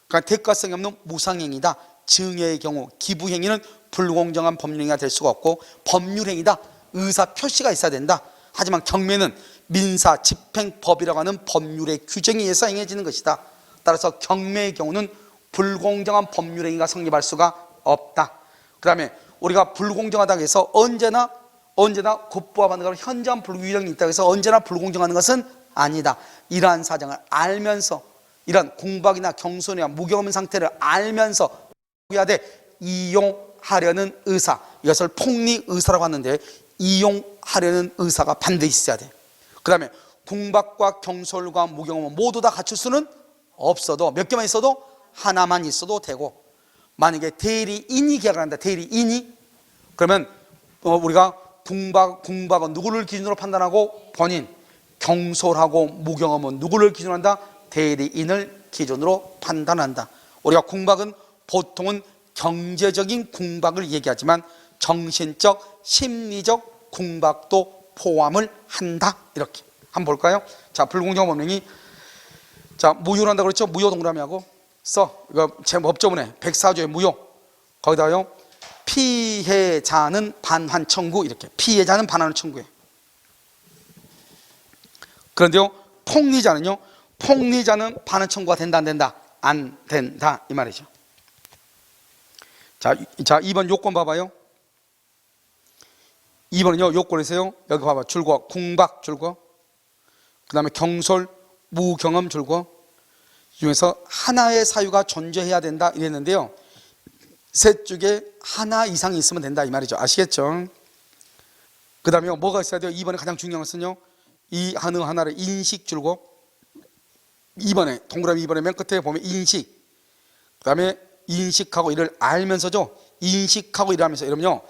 그러니까 대가성이 없는 무상행위다. 증여의 경우 기부행위는 불공정한 법령이 될 수가 없고 법률행위다. 의사 표시가 있어야 된다. 하지만 경매는 민사 집행법이라고 하는 법률의 규정에 의해서 행해지는 것이다. 따라서 경매의 경우는 불공정한 법률행위가 성립할 수가 없다. 그 다음에 우리가 불공정하다고 해서 언제나 급부와 반대가 현저한 불균형이 있다고 해서 언제나 불공정한 것은 아니다. 이러한 사정을 알면서 이런 궁박이나 경솔이나 무경험 상태를 알면서 해야 돼. 이용하려는 의사, 이것을 폭리 의사라고 하는데 이용하려는 의사가 반드시 있어야 돼. 그 다음에 궁박과 경솔과 무경험은 모두 다 갖출 수는 없어도 몇 개만 있어도 하나만 있어도 되고, 만약에 대리인이 계약을 한다. 대리인이 그러면 우리가 궁박은 누구를 기준으로 판단하고? 본인. 경솔하고 무경험은 누구를 기준으로 한다? 대리인을 기준으로 판단한다. 우리가 궁박은 보통은 경제적인 궁박을 얘기하지만 정신적, 심리적 궁박도 포함을 한다. 이렇게 한번 볼까요? 자, 불공정 법령이 자 무효를 한다고 그랬죠? 무효 동그라미하고 써. 이거 제 법조문에 104조의 무효. 거기다가요 피해자는 반환 청구. 이렇게 피해자는 반환을 청구해. 그런데요 폭리자는요, 폭리자는 반환 청구가 된다 안 된다? 안 된다 이 말이죠. 자 2번 요건 봐봐요. 2번은요 요건에서요 여기 봐봐. 줄거 궁박 줄거, 그 다음에 경솔 무경험 줄거 중에서 하나의 사유가 존재해야 된다 이랬는데요, 셋 중에 하나 이상이 있으면 된다 이 말이죠. 아시겠죠? 그 다음에 뭐가 있어야 돼요? 2번에 가장 중요한 것은요 이 하나를 인식 줄거, 2번에 동그라미 2번에 맨 끝에 보면 인식, 그 다음에 인식하고 이를 알면서죠. 인식하고 이를 하면서. 이러면요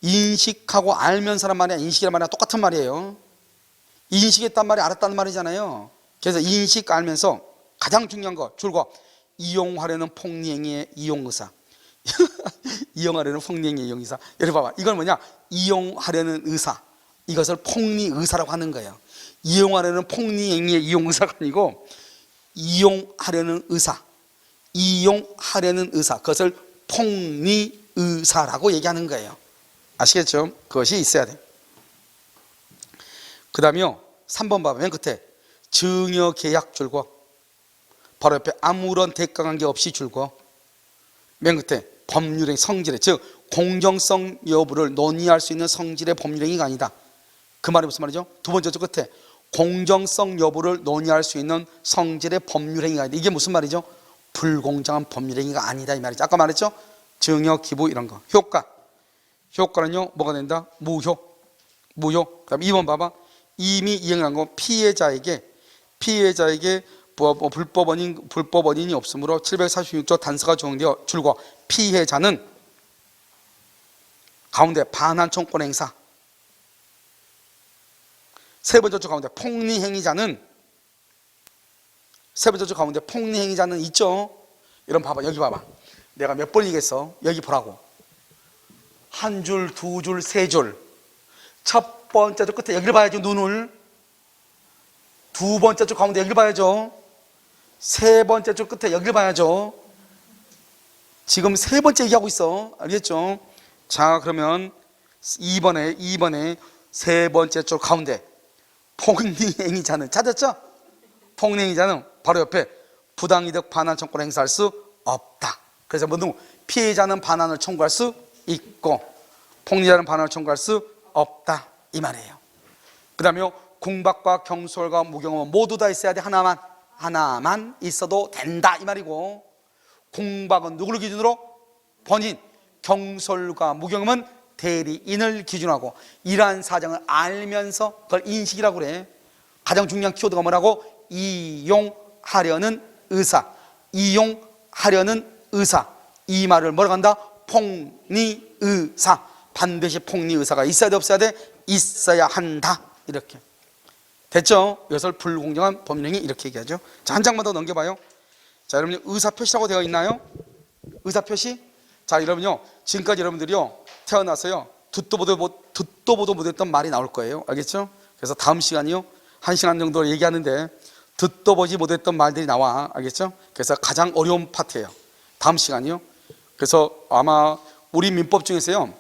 인식하고 알면서란 말이야 인식이란 말이야 똑같은 말이에요. 인식했단 말이 알았다는 말이잖아요. 그래서 인식 알면서 가장 중요한 거 줄거 이용하려는 폭리행위의 이용의사. 이용하려는 폭리행위의 이용의사. 여러분 봐봐, 이건 뭐냐? 이용하려는 의사, 이것을 폭리의사라고 하는 거예요. 이용하려는 폭리행위의 이용의사가 아니고 이용하려는 의사, 이용하려는 의사, 그것을 폭리의사라고 얘기하는 거예요. 아시겠죠? 그것이 있어야 돼. 그 다음에요 3번 봐봐. 맨 끝에 증여계약 줄거, 바로 옆에 아무런 대가관계 없이 줄거, 맨 끝에 법률의 성질의, 즉 공정성 여부를 논의할 수 있는 성질의 법률행위가 아니다. 그 말이 무슨 말이죠? 두 번째 줄 끝에 공정성 여부를 논의할 수 있는 성질의 법률행위가 아니다. 이게 무슨 말이죠? 불공정한 법률행위가 아니다 이 말이죠. 아까 말했죠? 증여, 기부 이런 거. 효과, 효과는요 뭐가 된다? 무효. 그다음 2번 봐봐. 이미 이행한 건 피해자에게 불법 원인이 없으므로 746조 단서가 적용되어 줄과 피해자는 가운데 반환 청구권 행사. 세 번째 줄 가운데 폭리 행위자는 있죠. 여러분 봐봐. 여기 봐봐. 내가 몇 번 얘기했어. 여기 보라고. 한 줄, 두 줄, 세 줄. 첫 번째 줄 끝에 여기를 봐야죠. 눈을. 두 번째 줄 가운데 여기를 봐야죠. 세 번째 줄 끝에 여기를 봐야죠. 지금 세 번째 얘기하고 있어. 알겠죠? 자, 그러면 2번에 세 번째 줄 가운데 폭리행위자는 찾았죠? 폭리행위자는 바로 옆에 부당이득 반환 청구권 행사할 수 없다. 그래서 모두 피해자는 반환을 청구할 수 있고 폭리자는 반환을 청구할 수 없다 이 말이에요. 그 다음에 공박과 경솔과 무경험은 모두 다 있어야 돼. 하나만 있어도 된다 이 말이고, 공박은 누구를 기준으로? 본인. 경솔과 무경험은 대리인을 기준하고 이러한 사정을 알면서 그걸 인식이라고 그래. 가장 중요한 키워드가 뭐라고? 이용하려는 의사. 이 말을 뭐라고 한다? 폭리의사. 반드시 폭리의사가 있어야 돼 없어야 돼? 있어야 한다. 이렇게 됐죠? 이것을 불공정한 법률행위 이렇게 얘기하죠. 자, 한 장만 더 넘겨봐요. 자, 여러분 의사표시라고 되어 있나요? 의사표시? 자, 여러분요 지금까지 여러분들이요 태어나서요 듣도 보도 못했던 말이 나올 거예요. 알겠죠? 그래서 다음 시간이요 1시간 정도 얘기하는데 듣도 보지 못했던 말들이 나와. 알겠죠? 그래서 가장 어려운 파트예요. 다음 시간이요. 그래서 아마 우리 민법 중에서요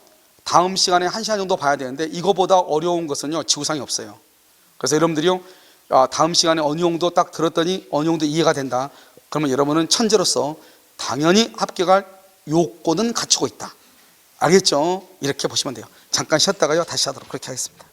다음 시간에 1시간 정도 봐야 되는데 이거보다 어려운 것은요 지구상에 없어요. 그래서 여러분들이요 다음 시간에 어느 정도 딱 들었더니 어느 정도 이해가 된다. 그러면 여러분은 천재로서 당연히 합격할 요건은 갖추고 있다. 알겠죠? 이렇게 보시면 돼요. 잠깐 쉬었다가요 다시 하도록 그렇게 하겠습니다.